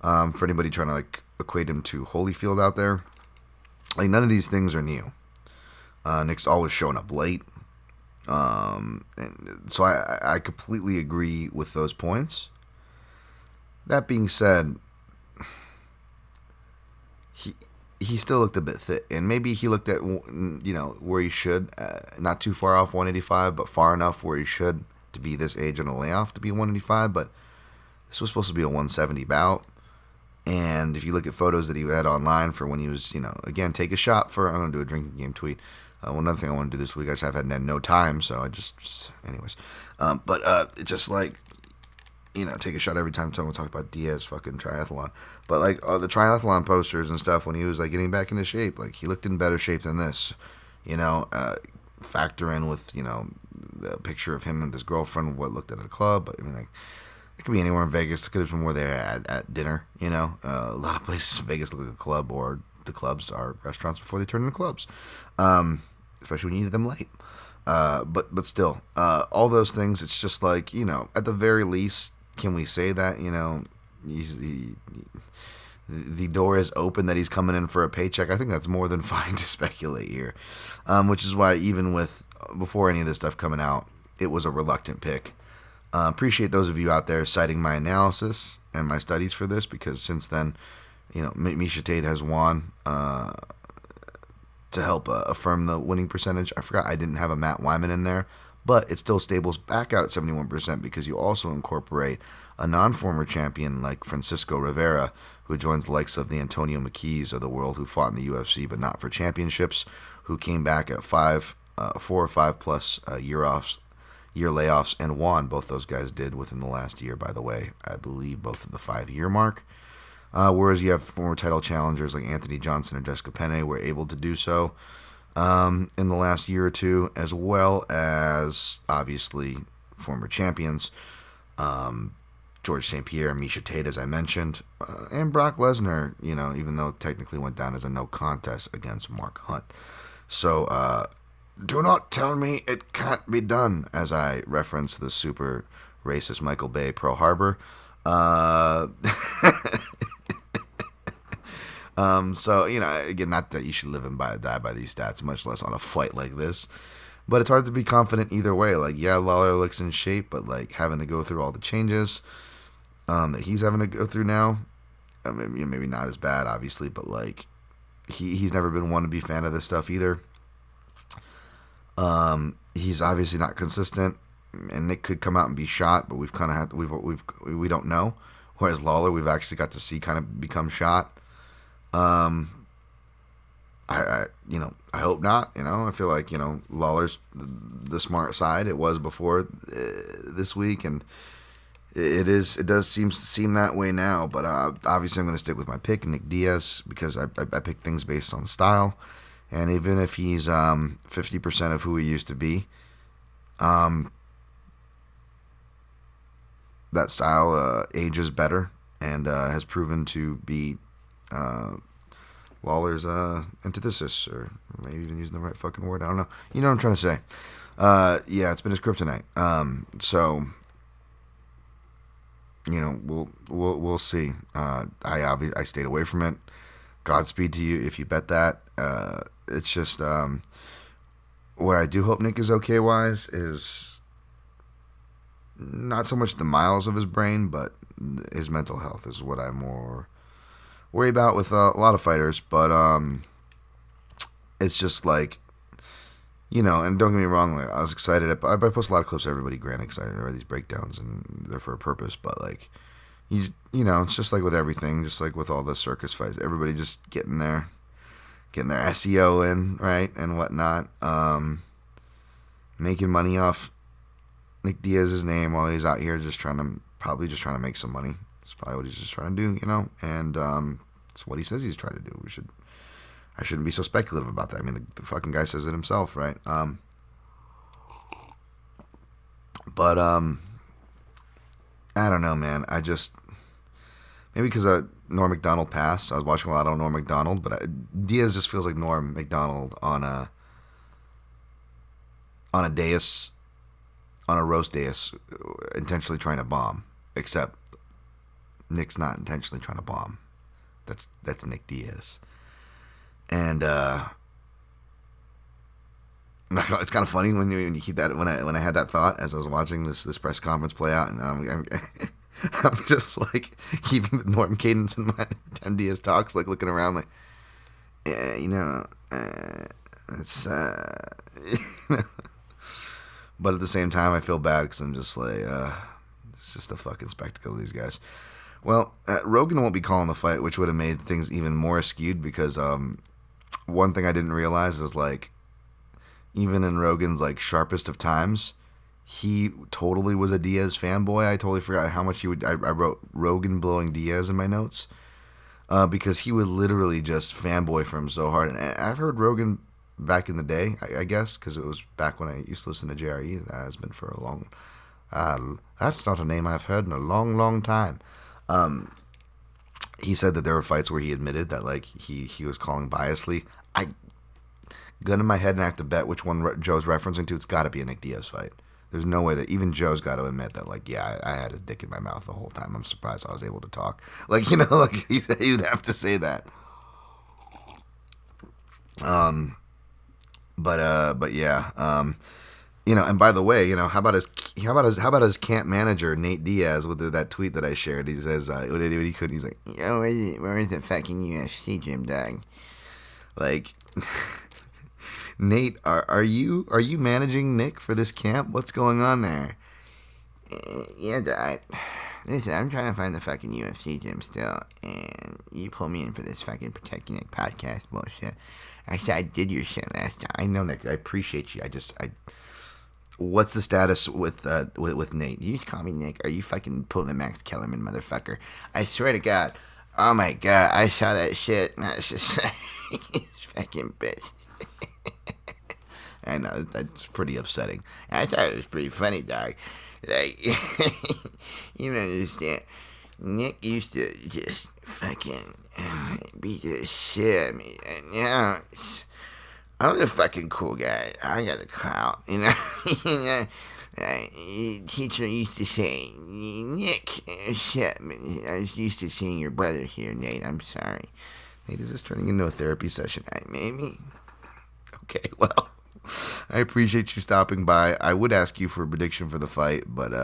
For anybody trying to like equate him to Holyfield out there, like none of these things are new. Nick's always showing up late. And so I completely agree with those points. That being said, he still looked a bit thick, and maybe he looked at, you know, where he should, not too far off 185, but far enough where he should to be this age on a layoff to be 185. But this was supposed to be a 170 bout. And if you look at photos that he had online for when he was, you know, again, take a shot for, I'm going to do a drinking game tweet. One other thing I want to do this week, I just have had no time, so I just anyways. But it's just like, take a shot every time someone talks about Diaz fucking triathlon. But like the triathlon posters and stuff when he was like getting back into shape, like he looked in better shape than this. Factor in with the picture of him and his girlfriend, what looked at a club. But I mean, like it could be anywhere in Vegas. It could have been where they're at dinner. A lot of places in Vegas look like a club, or the clubs are restaurants before they turn into clubs. Especially when you eat them late. But still, all those things, it's just like, at the very least, can we say that, the door is open, that he's coming in for a paycheck? I think that's more than fine to speculate here. Which is why even before any of this stuff coming out, it was a reluctant pick. Appreciate those of you out there citing my analysis and my studies for this, because since then, Miesha Tate has won, to help affirm the winning percentage. I forgot I didn't have a Matt Wyman in there, but it still stables back out at 71% because you also incorporate a non-former champion like Francisco Rivera, who joins the likes of the Antonio McKees of the world, who fought in the UFC but not for championships, who came back at 4 or 5 plus year layoffs and won. Both those guys did within the last year, by the way. I believe both at the 5-year mark. Whereas you have former title challengers like Anthony Johnson and Jessica Penne were able to do so in the last year or two, as well as, obviously, former champions, George St. Pierre, Miesha Tate, as I mentioned, and Brock Lesnar, even though it technically went down as a no contest against Mark Hunt. So, do not tell me it can't be done, as I reference the super racist Michael Bay Pearl Harbor. So, again, not that you should live and die by these stats, much less on a fight like this. But it's hard to be confident either way. Like, yeah, Lawler looks in shape, but, like, having to go through all the changes that he's having to go through now, maybe not as bad, obviously, but, like, he's never been one to be a fan of this stuff either. He's obviously not consistent, and Nick could come out and be shot, but we don't know. Whereas Lawler, we've actually got to see kind of become shot. I hope not. I feel like Lawler's the smart side. It was before this week, and it does seem that way now. But obviously, I'm going to stick with my pick, Nick Diaz, because I pick things based on style, and even if he's 50% of who he used to be, that style ages better and has proven to be Lawler's antithesis, or maybe even using the right fucking word. I don't know. You know what I'm trying to say. Yeah, it's been his kryptonite. So we'll see. I stayed away from it. Godspeed to you if you bet that. It's just where I do hope Nick is okay wise is not so much the miles of his brain, but his mental health is what I'm more worried about with a lot of fighters. But it's just like, and don't get me wrong, like, I was excited. I post a lot of clips of everybody granted because I read these breakdowns and they're for a purpose. But like, it's just like with everything, just like with all the circus fights, everybody just getting their SEO in, right, and whatnot, making money off Nick Diaz's name while he's out here just trying to make some money. That's probably what he's just trying to do, and it's what he says he's trying to do. I shouldn't be so speculative about that. I mean, the fucking guy says it himself, right? But I don't know, man. I just, maybe because Norm Macdonald passed, I was watching a lot on Norm Macdonald, but Diaz just feels like Norm Macdonald on a dais, on a roast dais, intentionally trying to bomb. Except Nick's not intentionally trying to bomb. That's Nick Diaz. And it's kind of funny when you keep that, when I had that thought as I was watching this press conference play out, and I'm just like keeping the Norm cadence in my time Diaz talks, like looking around like, yeah, it's but at the same time I feel bad because I'm just like, it's just a fucking spectacle of these guys. Well, Rogan won't be calling the fight, which would have made things even more skewed, because one thing I didn't realize is, like, even in Rogan's like sharpest of times, he totally was a Diaz fanboy. I totally forgot how much he would. I wrote Rogan blowing Diaz in my notes because he would literally just fanboy for him so hard. And I've heard Rogan back in the day, I guess, because it was back when I used to listen to JRE. That has been for a long. That's not a name I've heard in a long, long time. He said that there were fights where he admitted that like he was calling biasly. Gun in my head and I have to bet which one Joe's referencing to. It's got to be a Nick Diaz fight. There's no way that even Joe's got to admit that, like, yeah, I had his dick in my mouth the whole time. I'm surprised I was able to talk. Like, like he said he would have to say that. But yeah. And by the way, how about his camp manager Nate Diaz with that tweet that I shared? He says, he's like, where is the fucking UFC gym, dog? Like. Nate, are you managing Nick for this camp? What's going on there? Yeah, Dad. Listen, I'm trying to find the fucking UFC gym still, and you pull me in for this fucking Protecting Nick podcast bullshit. Actually, I did your shit last time. I know, Nick. I appreciate you. What's the status with Nate? You just call me Nick. Are you fucking pulling a Max Kellerman, motherfucker? I swear to God. Oh my God, I saw that shit. That's just fucking bitch. I know, that's pretty upsetting. I thought it was pretty funny, dog. Like, you don't understand. Nick used to just fucking beat the shit out of me. And now, I'm the fucking cool guy. I got the clout, Teacher used to say, Nick, shit. I was used to seeing your brother here, Nate. I'm sorry. Nate, is this turning into a therapy session? Maybe? Okay, well. I appreciate you stopping by. I would ask you for a prediction for the fight, but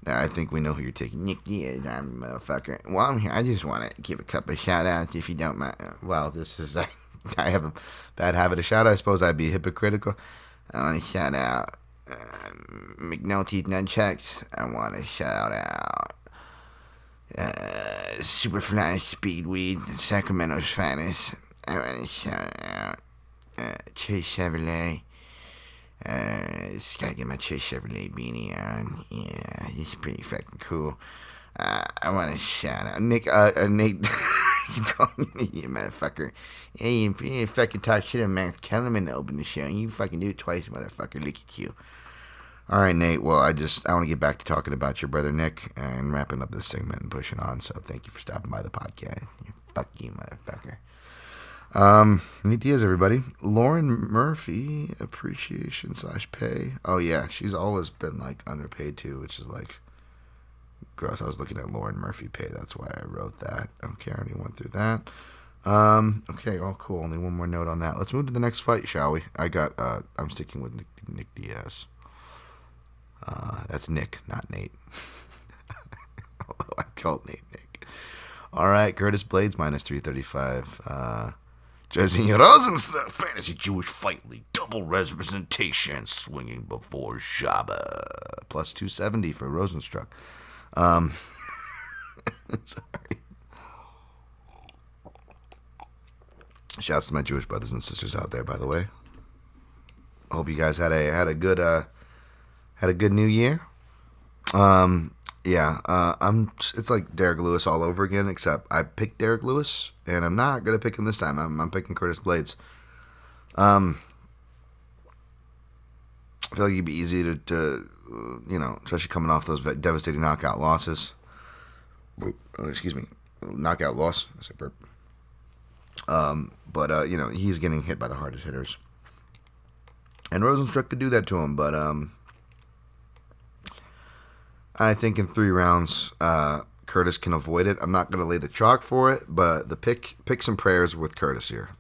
I think we know who you're taking. Nick Diaz, I'm a motherfucker. Well, I'm here. I just want to give a couple of shout-outs, if you don't mind. Well, this is... I have a bad habit of shout-out. I suppose I'd be hypocritical. I want to shout-out McNulty's Nunchucks. I want to shout-out Superfly Speedweed, Sacramento's finest. I want to shout-out Chase Chevrolet. Just gotta get my Chase Chevrolet beanie on. Yeah, he's pretty fucking cool. I want to shout out Nick. Nate, you calling me, you motherfucker? Hey, if you fucking talk shit on Max Kellerman to open the show, you fucking do it twice, motherfucker. Look at you. All right, Nate. Well, I want to get back to talking about your brother Nick and wrapping up this segment and pushing on. So thank you for stopping by the podcast. Fuck you, motherfucker. Nate Diaz, everybody. Lauren Murphy, appreciation / pay. Oh yeah, she's always been like underpaid too, which is like gross. I was looking at Lauren Murphy pay, that's why I wrote that. Okay, I already went through that. Okay, all cool. Only one more note on that. Let's move to the next fight, shall we? I'm sticking with Nick Diaz. That's Nick, not Nate. I called Nate Nick. All right, Curtis Blades minus 335. Jairzinho Rozenstruik, Fantasy Jewish Fight League, double representation, swinging before Shaba. Plus 270 for Rozenstruik. Sorry. Shouts to my Jewish brothers and sisters out there, by the way. I hope you guys had a good New Year. It's like Derek Lewis all over again, except I picked Derek Lewis, and I'm not going to pick him this time. I'm picking Curtis Blades. I feel like he'd be easy to especially coming off those devastating knockout losses. Knockout loss. I said burp. He's getting hit by the hardest hitters. And Rozenstruik could do that to him, but I think in 3 rounds, Curtis can avoid it. I'm not going to lay the chalk for it, but the pick some prayers with Curtis here.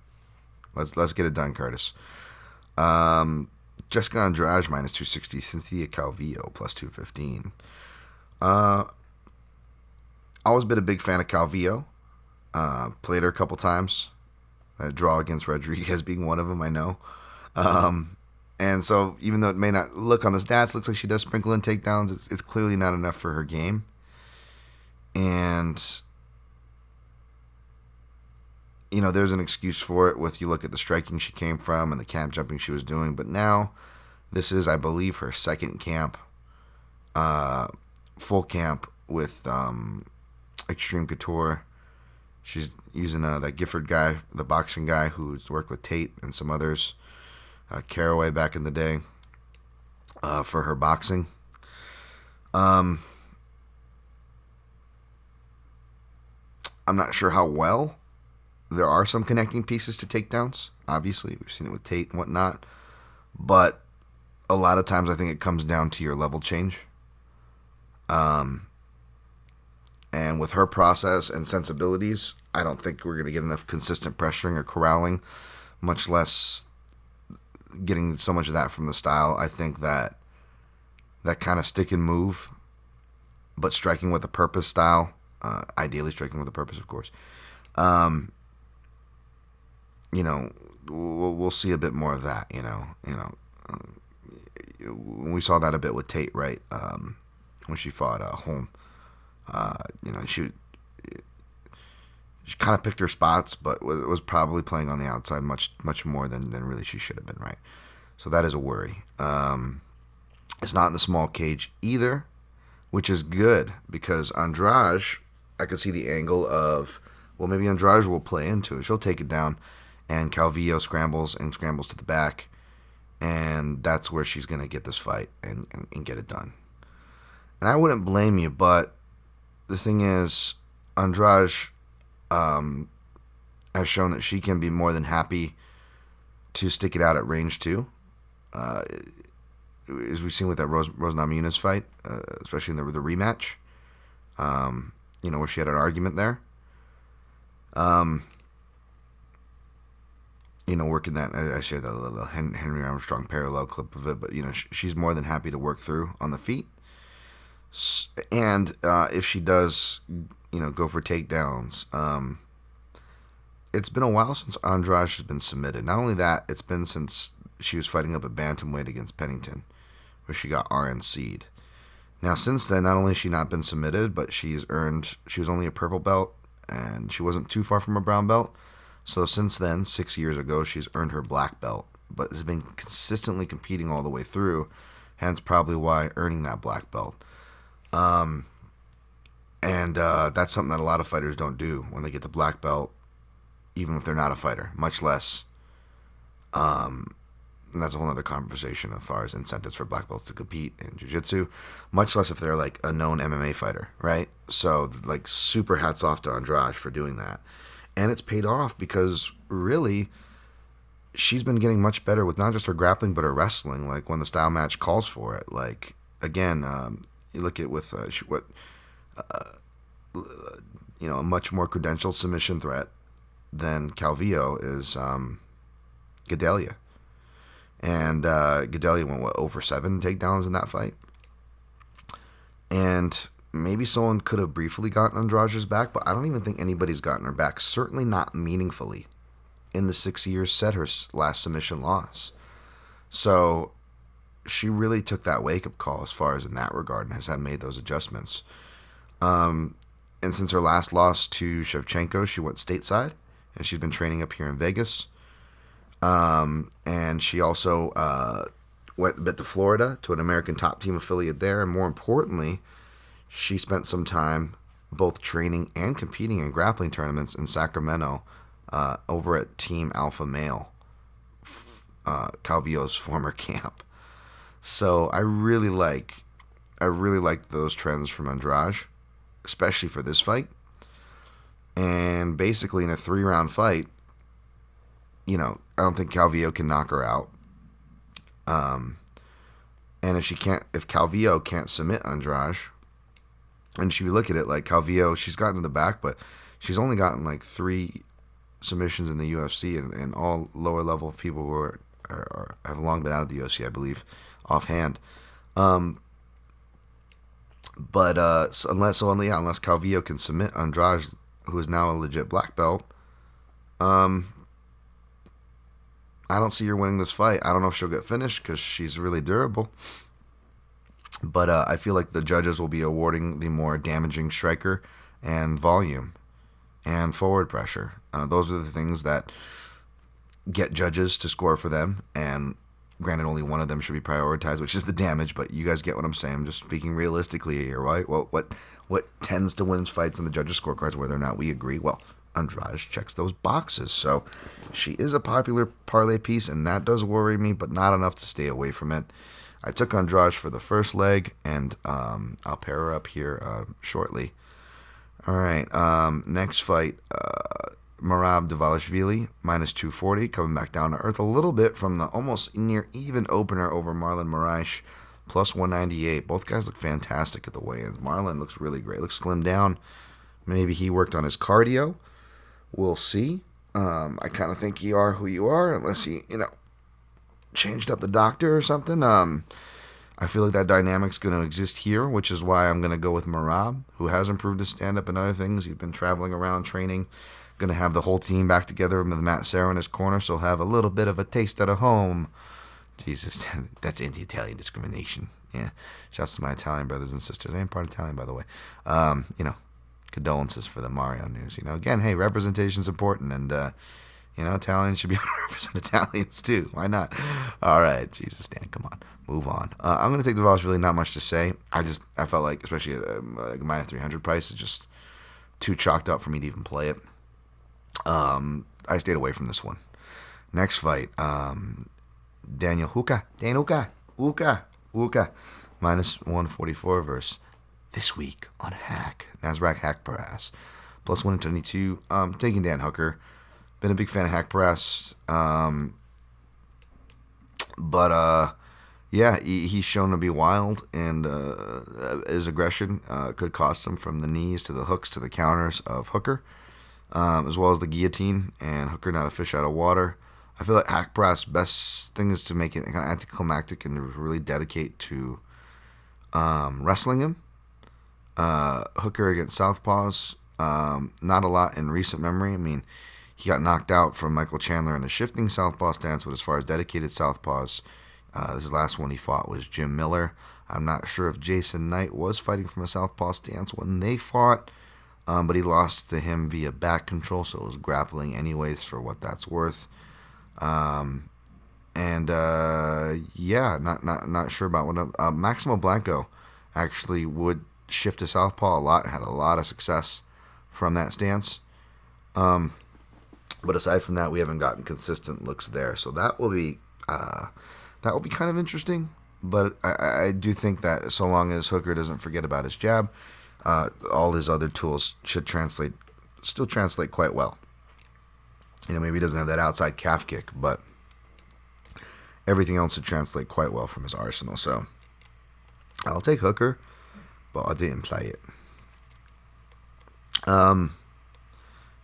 Let's get it done, Curtis. Jessica Andrade minus 260, Cynthia Calvillo plus 215. Always been a big fan of Calvillo. Played her a couple times. A draw against Rodriguez being one of them, I know. And so, even though it may not look on the stats, looks like she does sprinkle in takedowns, it's clearly not enough for her game. And, there's an excuse for it with you look at the striking she came from and the camp jumping she was doing. But now, This is, I believe, her second camp, full camp with Extreme Couture. She's using that Gifford guy, the boxing guy who's worked with Tate and some others, Caraway back in the day, for her boxing. I'm not sure how well. There are some connecting pieces to takedowns. Obviously, we've seen it with Tate and whatnot. But a lot of times I think it comes down to your level change. And with her process and sensibilities, I don't think we're going to get enough consistent pressuring or corralling, much less getting so much of that from the style. I think that kind of stick and move, but striking with a purpose style, ideally striking with a purpose, of course. We'll see a bit more of that. We saw that a bit with Tate, right? When she fought Holm, she kind of picked her spots, but was probably playing on the outside much more than really she should have been, right? So that is a worry. It's not in the small cage either, which is good because Andrade, I could see the angle of, well, maybe Andrade will play into it. She'll take it down, and Calvillo scrambles to the back, and that's where she's going to get this fight and get it done. And I wouldn't blame you, but the thing is, Andrade has shown that she can be more than happy to stick it out at range 2. As we've seen with that Rose Namajunas fight, especially in the rematch, where she had an argument there. Working that, I shared that little Henry Armstrong parallel clip of it, but, she's more than happy to work through on the feet. And if she does, go for takedowns, it's been a while since Andrade has been submitted. Not only that, it's been since she was fighting up at bantamweight against Pennington, where she got RNC'd. Now, since then, not only has she not been submitted, but she was only a purple belt, and she wasn't too far from a brown belt. So since then, 6 years ago, she's earned her black belt, but has been consistently competing all the way through, hence probably why earning that black belt. And that's something that a lot of fighters don't do when they get the black belt, even if they're not a fighter, much less, and that's a whole other conversation as far as incentives for black belts to compete in jiu-jitsu, much less if they're like a known MMA fighter, right? So like super hats off to Andrade for doing that. And it's paid off because really she's been getting much better with not just her grappling, but her wrestling, like when the style match calls for it. Like, again, you look at with a much more credentialed submission threat than Calvillo is Gedalia. And Gedalia went, over 7 takedowns in that fight. And maybe someone could have briefly gotten Andrade's back, but I don't even think anybody's gotten her back. Certainly not meaningfully in the 6 years set her last submission loss. So she really took that wake-up call as far as in that regard and has made those adjustments. And since her last loss to Shevchenko, she went stateside, and she's been training up here in Vegas. And she also went a bit to Florida to an American Top Team affiliate there, and more importantly, she spent some time both training and competing in grappling tournaments in Sacramento over at Team Alpha Male, Calvillo's former camp. So I really like those trends from Andrade, especially for this fight. And basically in a 3-round fight, I don't think Calvillo can knock her out. And if Calvillo can't submit Andrade, and if you look at it, like Calvillo, she's gotten to the back, but she's only gotten like 3 submissions in the UFC, and all lower level people who have long been out of the UFC, I believe, offhand. Unless Calvillo can submit Andrade, who is now a legit black belt, I don't see her winning this fight. I don't know if she'll get finished because she's really durable. But I feel like the judges will be awarding the more damaging striker and volume and forward pressure. Those are the things that get judges to score for them. And Granted, only one of them should be prioritized, which is the damage, but you guys get what I'm saying. I'm just speaking realistically here, right? What tends to win fights on the judges' scorecards, whether or not we agree? Well, Andrade checks those boxes. So she is a popular parlay piece, and that does worry me, but not enough to stay away from it. I took Andrade for the first leg, and I'll pair her up here shortly. All right, next fight, Marab Devalishvili, minus 240, coming back down to earth a little bit from the almost near even opener over Marlon Moraes, plus 198. Both guys look fantastic at the weigh-ins. Marlon looks really great, looks slimmed down. Maybe he worked on his cardio. We'll see. I kind of think you are who you are, unless he, changed up the doctor or something. I feel like that dynamic's going to exist here, which is why I'm going to go with Marab, who has improved his stand-up and other things. He's been traveling around training. Going to have the whole team back together with Matt Serra in his corner, so he'll have a little bit of a taste at home. Jesus, that's anti-Italian discrimination. Yeah, shouts to my Italian brothers and sisters. I am part Italian, by the way. Condolences for the Mario news. Again, hey, representation's important, and Italians should be able to represent Italians too. Why not? All right, Jesus, Dan, come on, move on. I'm going to take the Vols. Really, not much to say. I felt like, especially like minus 300 price, is just too chalked up for me to even play it. I stayed away from this one. Next fight, Daniel Huka, minus 144 versus this week on Hack, Nasrat Hack Paras, plus 122. Taking Dan Hooker. Been a big fan of Hack Paras. He's shown to be wild, and his aggression could cost him from the knees to the hooks to the counters of Hooker, as well as the guillotine, and Hooker not a fish out of water. I feel like Hack Paras' best thing is to make it kind of anticlimactic and to really dedicate to wrestling him. Hooker against Southpaws, not a lot in recent memory. I mean, he got knocked out from Michael Chandler in a shifting southpaw stance, but as far as dedicated southpaws, this last one he fought was Jim Miller. I'm not sure if Jason Knight was fighting from a southpaw stance when they fought, but he lost to him via back control, so it was grappling anyways for what that's worth. Not sure about what Maximo Blanco actually would shift to southpaw a lot and had a lot of success from that stance. But aside from that, we haven't gotten consistent looks there, so that will be kind of interesting. But I do think that so long as Hooker doesn't forget about his jab, all his other tools should still translate quite well. Maybe he doesn't have that outside calf kick, but everything else should translate quite well from his arsenal. So I'll take Hooker, but I didn't play it.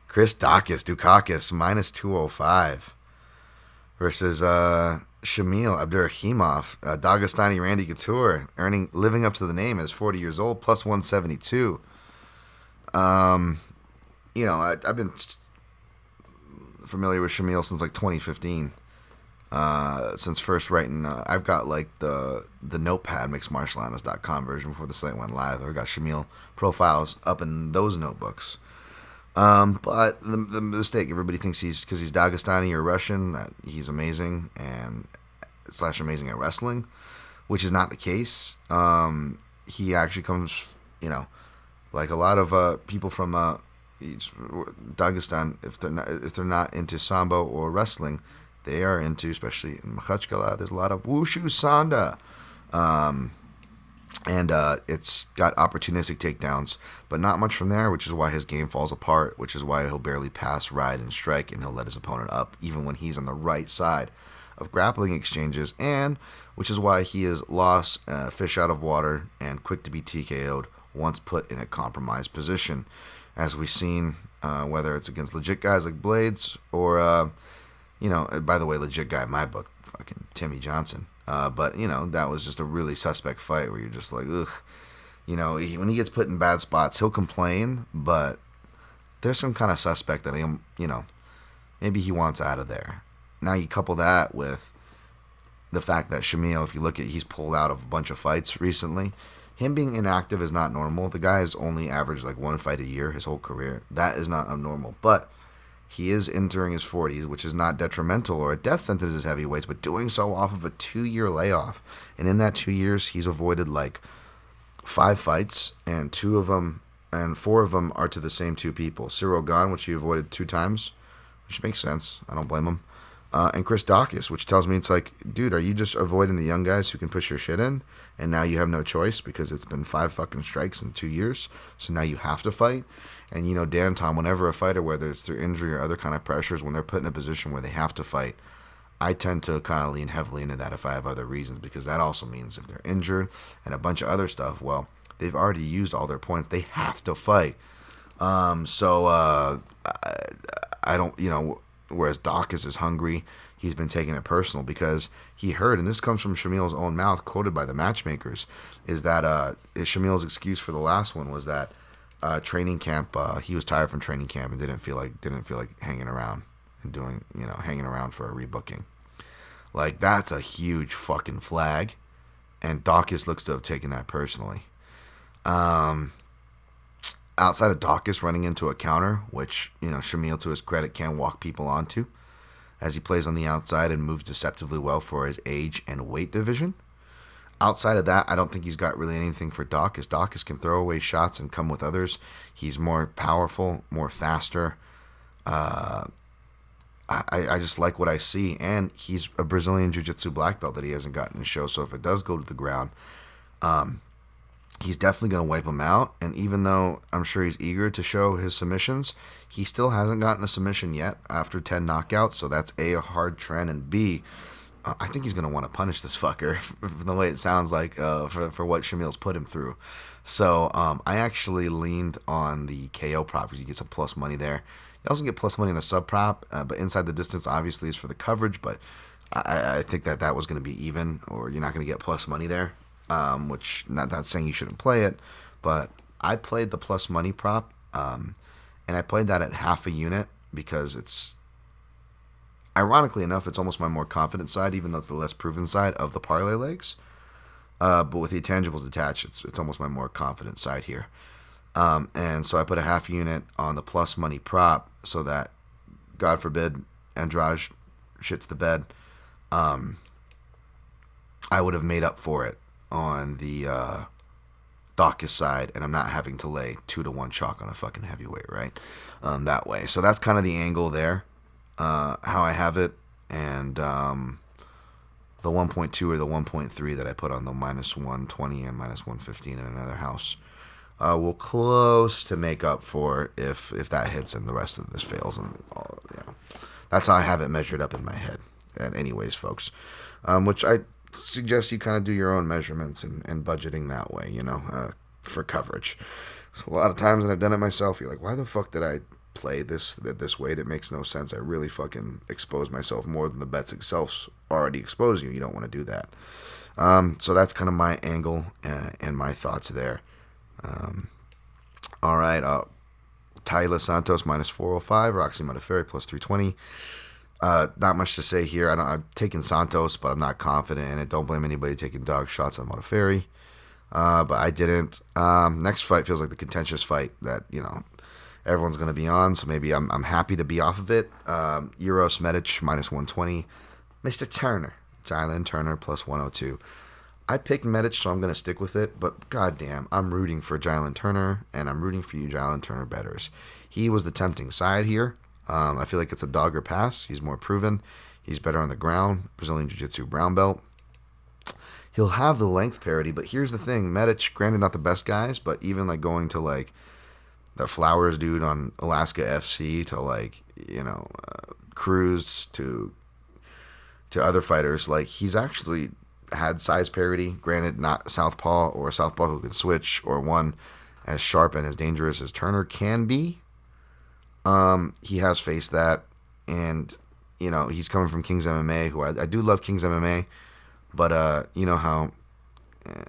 Chris Dukakis, minus 205 versus Shamil Abdurakhimov, Dagestani Randy Couture, living up to the name as 40 years old, plus 172. I've been familiar with Shamil since like 2015. Since first writing, I've got like the notepad mixedmartialanalyst.com version before the site went live. I've got Shamil profiles up in those notebooks. But the mistake, everybody thinks because he's Dagestani or Russian, that he's amazing and / amazing at wrestling, which is not the case. He actually comes, like a lot of people from Dagestan, if they're not into sambo or wrestling, they are into, especially in Makhachkala, there's a lot of wushu sanda. And it's got opportunistic takedowns, but not much from there, which is why his game falls apart, which is why he'll barely pass, ride, and strike, and he'll let his opponent up, even when he's on the right side of grappling exchanges, and which is why he is lost, fish out of water, and quick to be TKO'd once put in a compromised position. As we've seen, whether it's against legit guys like Blades, or, by the way, legit guy in my book, fucking Timmy Johnson. But that was just a really suspect fight where you're just like, ugh. When he gets put in bad spots, he'll complain, but there's some kind of suspect that maybe he wants out of there. Now you couple that with the fact that Shamil, if you look at, he's pulled out of a bunch of fights recently. Him being inactive is not normal. The guy has only averaged like one fight a year his whole career. That is not abnormal. But He is entering his 40s, which is not detrimental or a death sentence as heavyweights, but doing so off of a 2-year layoff. And in that 2 years, he's avoided like 5 fights, and 4 of them are to the same 2 people. Cyril Gane, which he avoided 2 times, which makes sense. I don't blame him. And Chris Daukaus, which tells me it's like, dude, are you just avoiding the young guys who can push your shit in? And now you have no choice because it's been 5 fucking strikes in 2 years. So now you have to fight. And, Dan, Tom, whenever a fighter, whether it's through injury or other kind of pressures, when they're put in a position where they have to fight, I tend to kind of lean heavily into that if I have other reasons, because that also means if they're injured and a bunch of other stuff, well, they've already used all their points. They have to fight. I don't, whereas Daukaus is hungry, he's been taking it personal because he heard, and this comes from Shamil's own mouth, quoted by the matchmakers, is that Shamil's excuse for the last one was that training camp, he was tired from training camp and didn't feel like hanging around and doing, hanging around for a rebooking. Like, that's a huge fucking flag, and Daukaus looks to have taken that personally. Outside of Daukaus running into a counter, which, Shamil, to his credit, can walk people onto, as he plays on the outside and moves deceptively well for his age and weight division. Outside of that, I don't think he's got really anything for Daukaus. Daukaus can throw away shots and come with others. He's more powerful, more faster. I just like what I see. And he's a Brazilian Jiu-Jitsu black belt that he hasn't gotten to show. So if it does go to the ground, he's definitely going to wipe him out. And even though I'm sure he's eager to show his submissions, he still hasn't gotten a submission yet after 10 knockouts. So that's A, a hard trend, and B, I think he's going to want to punish this fucker from the way it sounds like for what Shamil's put him through. So I actually leaned on the KO prop because you get some plus money there. You also get plus money in a sub prop, but inside the distance obviously is for the coverage, but I think that was going to be even, or you're not going to get plus money there, which not saying you shouldn't play it, but I played the plus money prop, and I played that at half a unit because it's, ironically enough, it's almost my more confident side, even though it's the less proven side of the parlay legs. But with the intangibles attached, it's almost my more confident side here. And so I put a half unit on the plus money prop so that, God forbid, Andrade shits the bed. I would have made up for it on the Daukaus side, and I'm not having to lay 2-1 chalk on a fucking heavyweight, right? That way. So that's kind of the angle there, how I have it, and the 1.2 or the 1.3 that I put on the minus 120 and minus 115 in another house will close to make up for if that hits and the rest of this fails. And that's how I have it measured up in my head. And anyways, folks, which I suggest you kind of do your own measurements and budgeting that way, for coverage. So a lot of times, and I've done it myself, you're like, why the fuck did I play this weight? It makes no sense. I really fucking expose myself more than the bets itself already expose you. You don't want to do that. So that's kind of my angle and my thoughts there. All right. Taila Santos minus 405, Roxy Modafferi plus 320. Not much to say here. I've taken Santos, but I'm not confident in it. Don't blame anybody taking dog shots on Modafferi. But I didn't. Next fight feels like the contentious fight that, everyone's going to be on, so maybe I'm happy to be off of it. Euros Medic minus 120. Mr. Turner, Jalen Turner plus 102. I picked Medic, so I'm going to stick with it, but goddamn, I'm rooting for Jalen Turner, and I'm rooting for you, Jalen Turner bettors. He was the tempting side here. I feel like it's a dog or pass. He's more proven. He's better on the ground. Brazilian Jiu-Jitsu brown belt. He'll have the length parity, but here's the thing. Medic, granted not the best guys, but even like going to like the Flowers dude on Alaska FC to like, Cruz to other fighters, like he's actually had size parity. Granted, not southpaw or a southpaw who can switch or one as sharp and as dangerous as Turner can be. He has faced that, and he's coming from King's MMA, who I do love King's MMA, but you know how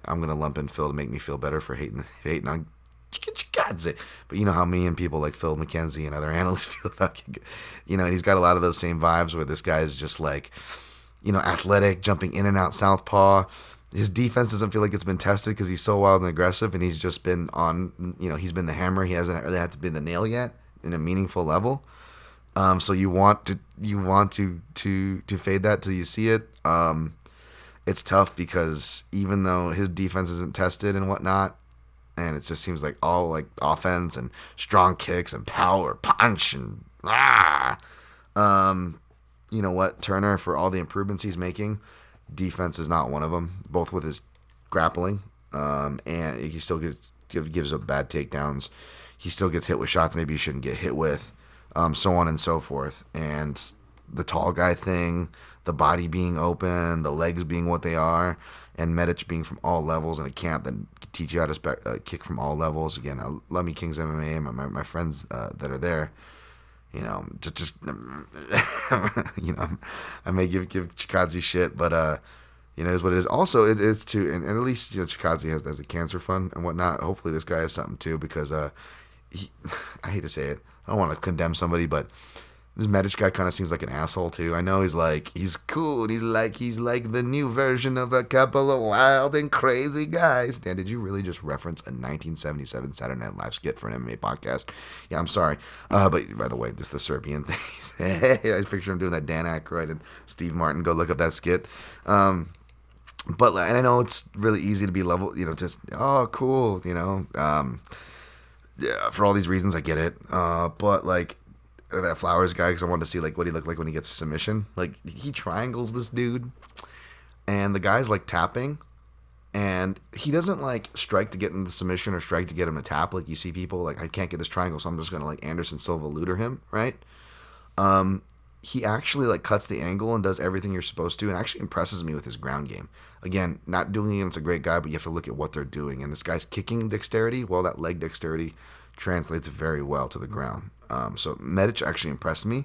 I'm gonna lump in Phil to make me feel better for hating on Chikadze. But you know how me and people like Phil McKenzie and other analysts feel about, he's got a lot of those same vibes where this guy is just like, athletic, jumping in and out southpaw. His defense doesn't feel like it's been tested because he's so wild and aggressive, and he's just been on, he's been the hammer. He hasn't really had to be the nail yet in a meaningful level. So you want to fade that till you see it. It's tough because even though his defense isn't tested and whatnot, and it just seems like all like offense and strong kicks and power punch and you know what, Turner, for all the improvements he's making, defense is not one of them. Both with his grappling, and he still gives up bad takedowns. He still gets hit with shots maybe he shouldn't get hit with, so on and so forth. And the tall guy thing, the body being open, the legs being what they are, and Medic being from all levels in a camp that can teach you how to kick from all levels. Again, I love me Kings MMA, my friends that are there. You know, just you know, I may give Chikadze shit, but you know, it is what it is. Also, it is too, and at least you know Chikadze has a cancer fund and whatnot. Hopefully, this guy has something too, because I hate to say it, I don't want to condemn somebody, but this Medic guy kind of seems like an asshole too. I know he's cool. He's like the new version of a couple of wild and crazy guys. Dan, did you really just reference a 1977 Saturday Night Live skit for an MMA podcast? Yeah, I'm sorry. But by the way, just the Serbian thing. I picture him doing that. Dan Aykroyd and Steve Martin. Go look up that skit. But and I know it's really easy to be level. You know, just cool. You know, yeah, for all these reasons, I get it. But like. That Flowers guy, because I wanted to see like what he looked like when he gets a submission. Like he triangles this dude, and the guy's like tapping, and he doesn't like strike to get in the submission or strike to get him to tap. Like you see people like, I can't get this triangle, so I'm just gonna like Anderson Silva looter him, right? He actually like cuts the angle and does everything you're supposed to, and actually impresses me with his ground game. Again, not doing it against a great guy, but you have to look at what they're doing. And this guy's kicking dexterity, well, that leg dexterity translates very well to the ground. So Medic actually impressed me,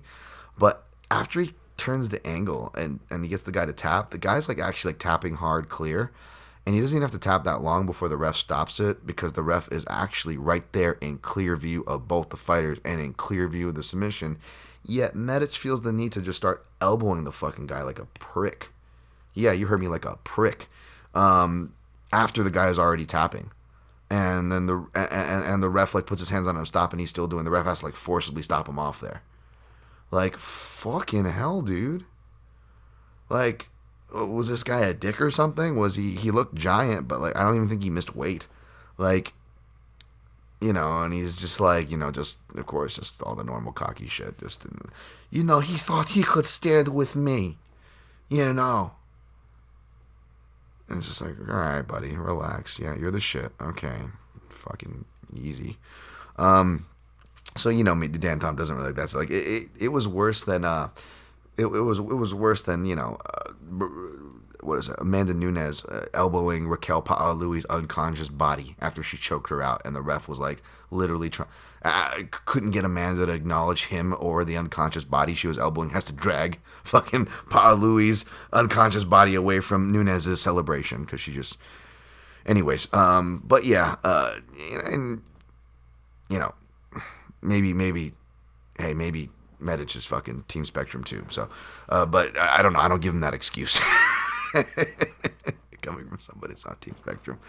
but after he turns the angle and he gets the guy to tap, the guy's like actually like tapping hard clear, and he doesn't even have to tap that long before the ref stops it, because the ref is actually right there in clear view of both the fighters and in clear view of the submission. Yet Medic feels the need to just start elbowing the fucking guy like a prick. Yeah, you heard me, like a prick. After the guy is already tapping. And then the ref like puts his hands on him, stop, and he's still doing. The ref has to like forcibly stop him off there. Like fucking hell, dude. Like, was this guy a dick or something? Was he looked giant, but like I don't even think he missed weight. Like, you know, and he's just like, you know, just of course just all the normal cocky shit. Just, you know, he thought he could stand with me, you know. And it's just like, all right, buddy, relax. Yeah, you're the shit. Okay, fucking easy. So you know me, Dan Tom doesn't really like that. So like, it was worse than it was worse than, you know, what is it? Amanda Nunes elbowing Raquel Pa'alui's unconscious body after she choked her out, and the ref was like literally couldn't get Amanda to acknowledge him or the unconscious body she was elbowing. Has to drag fucking Pa'alui's unconscious body away from Nunes's celebration because she just. Anyways, but yeah, and you know, maybe, hey, maybe Medic is fucking Team Spectrum too. So, but I don't know. I don't give him that excuse. Coming from somebody that's not Team Spectrum.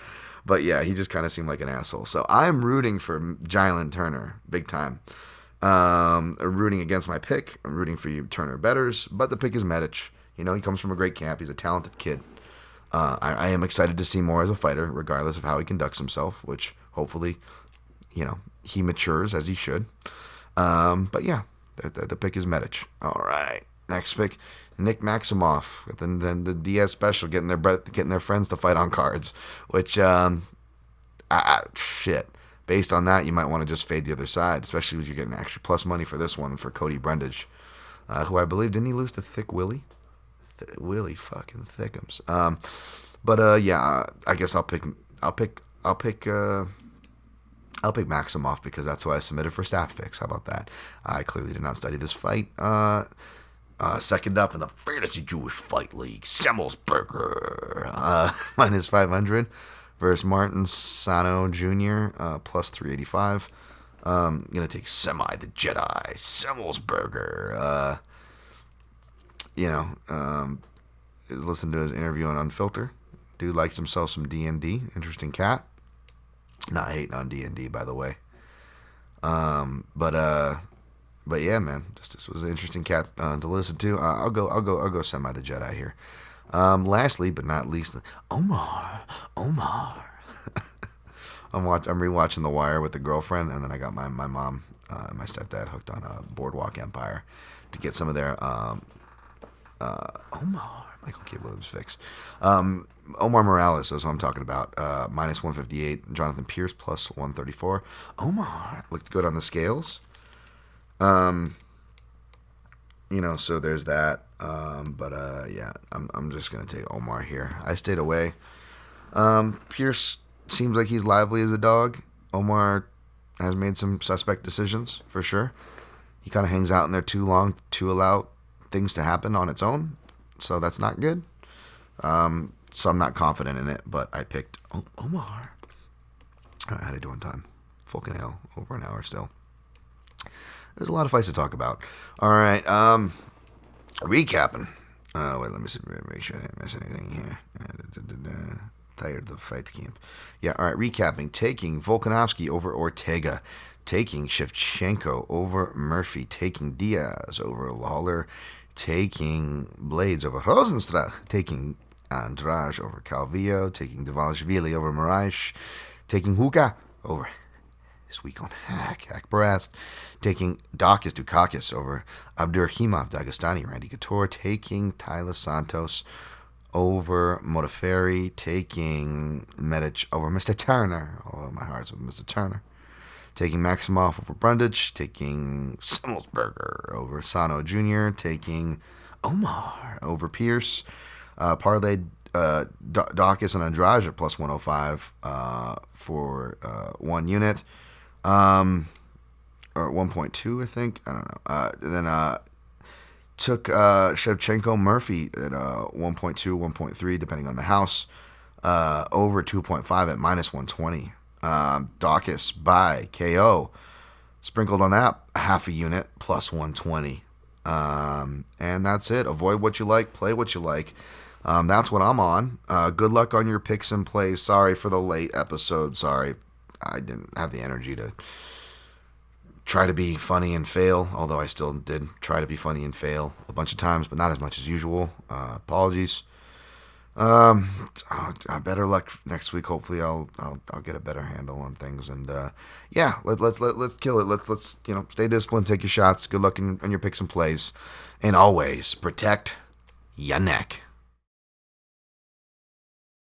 But yeah, he just kind of seemed like an asshole. So I'm rooting for Jalen Turner, big time. Rooting against my pick. I'm rooting for you Turner betters, but the pick is Medic. You know, he comes from a great camp. He's a talented kid. I am excited to see more as a fighter, regardless of how he conducts himself, which hopefully, you know, he matures as he should. But yeah, the pick is Medic. All right, next pick, Nick Maximoff. Then the Diaz special, getting their friends to fight on cards. Which, shit. Based on that, you might want to just fade the other side, especially if you're getting actually plus money for this one for Cody Brundage, who I believe didn't he lose to Thick Willie? Willie fucking Thickums. But yeah, I guess I'll pick Maximoff because that's who I submitted for staff picks. How about that? I clearly did not study this fight. Second up in the Fantasy Jewish Fight League, Semmelsberger, minus 500 versus Martin Sano Jr., plus 385. Gonna take Semi the Jedi, Semmelsberger. You know, listen to his interview on Unfilter. Dude likes himself some D&D. Interesting cat. Not hating on D&D, by the way. But But yeah, man, this was an interesting cat to listen to. I'll go semi the Jedi here. Lastly, but not least, Omar. I'm rewatching The Wire with the girlfriend, and then I got my mom and my stepdad hooked on Boardwalk Empire to get some of their Omar Michael K. Williams fix. Omar Morales is what I'm talking about. Minus 158. Jonathan Pierce plus 134. Omar looked good on the scales. So there's that. Yeah, I'm just gonna take Omar here. I stayed away. Pierce seems like he's lively as a dog. Omar has made some suspect decisions for sure. He kind of hangs out in there too long to allow things to happen on its own, so that's not good. So I'm not confident in it, but I picked Omar. All right, how'd I do on time? Fucking hell, over an hour still. There's a lot of fights to talk about. All right, recapping. Wait, let me see, make sure I didn't miss anything here. Tired of the fight camp. Yeah, all right, recapping. Taking Volkanovski over Ortega. Taking Shevchenko over Murphy. Taking Diaz over Lawler. Taking Blades over Rosenstruck. Taking Andrade over Calvillo. Taking Devalishvili over Moraes. Taking Huka over this week on Hack Barast. Taking Dakis Dukakis over Abdurakhimov Dagestani. Randy Couture. Taking Tyler Santos over Modafferi. Taking Medic over Mr. Turner. Oh, my heart's with Mr. Turner. Taking Maximov over Brundage. Taking Simmelsberger over Sano Jr. Taking Omar over Pierce. Parlayed Dakis and Andrade at plus 105 for 1 unit. Or 1.2, I think. I don't know. Then took Shevchenko Murphy at 1.2, 1.3, depending on the house. Over 2.5 at minus 120. Dakis by KO. Sprinkled on that half a unit, plus 120. And that's it. Avoid what you like, play what you like. That's what I'm on. Good luck on your picks and plays. Sorry for the late episode. Sorry, I didn't have the energy to try to be funny and fail, although I still did try to be funny and fail a bunch of times, but not as much as usual. Apologies. Better luck next week. Hopefully, I'll get a better handle on things. And yeah, let's kill it. Let's stay disciplined, take your shots. Good luck on your picks and plays, and always protect your neck.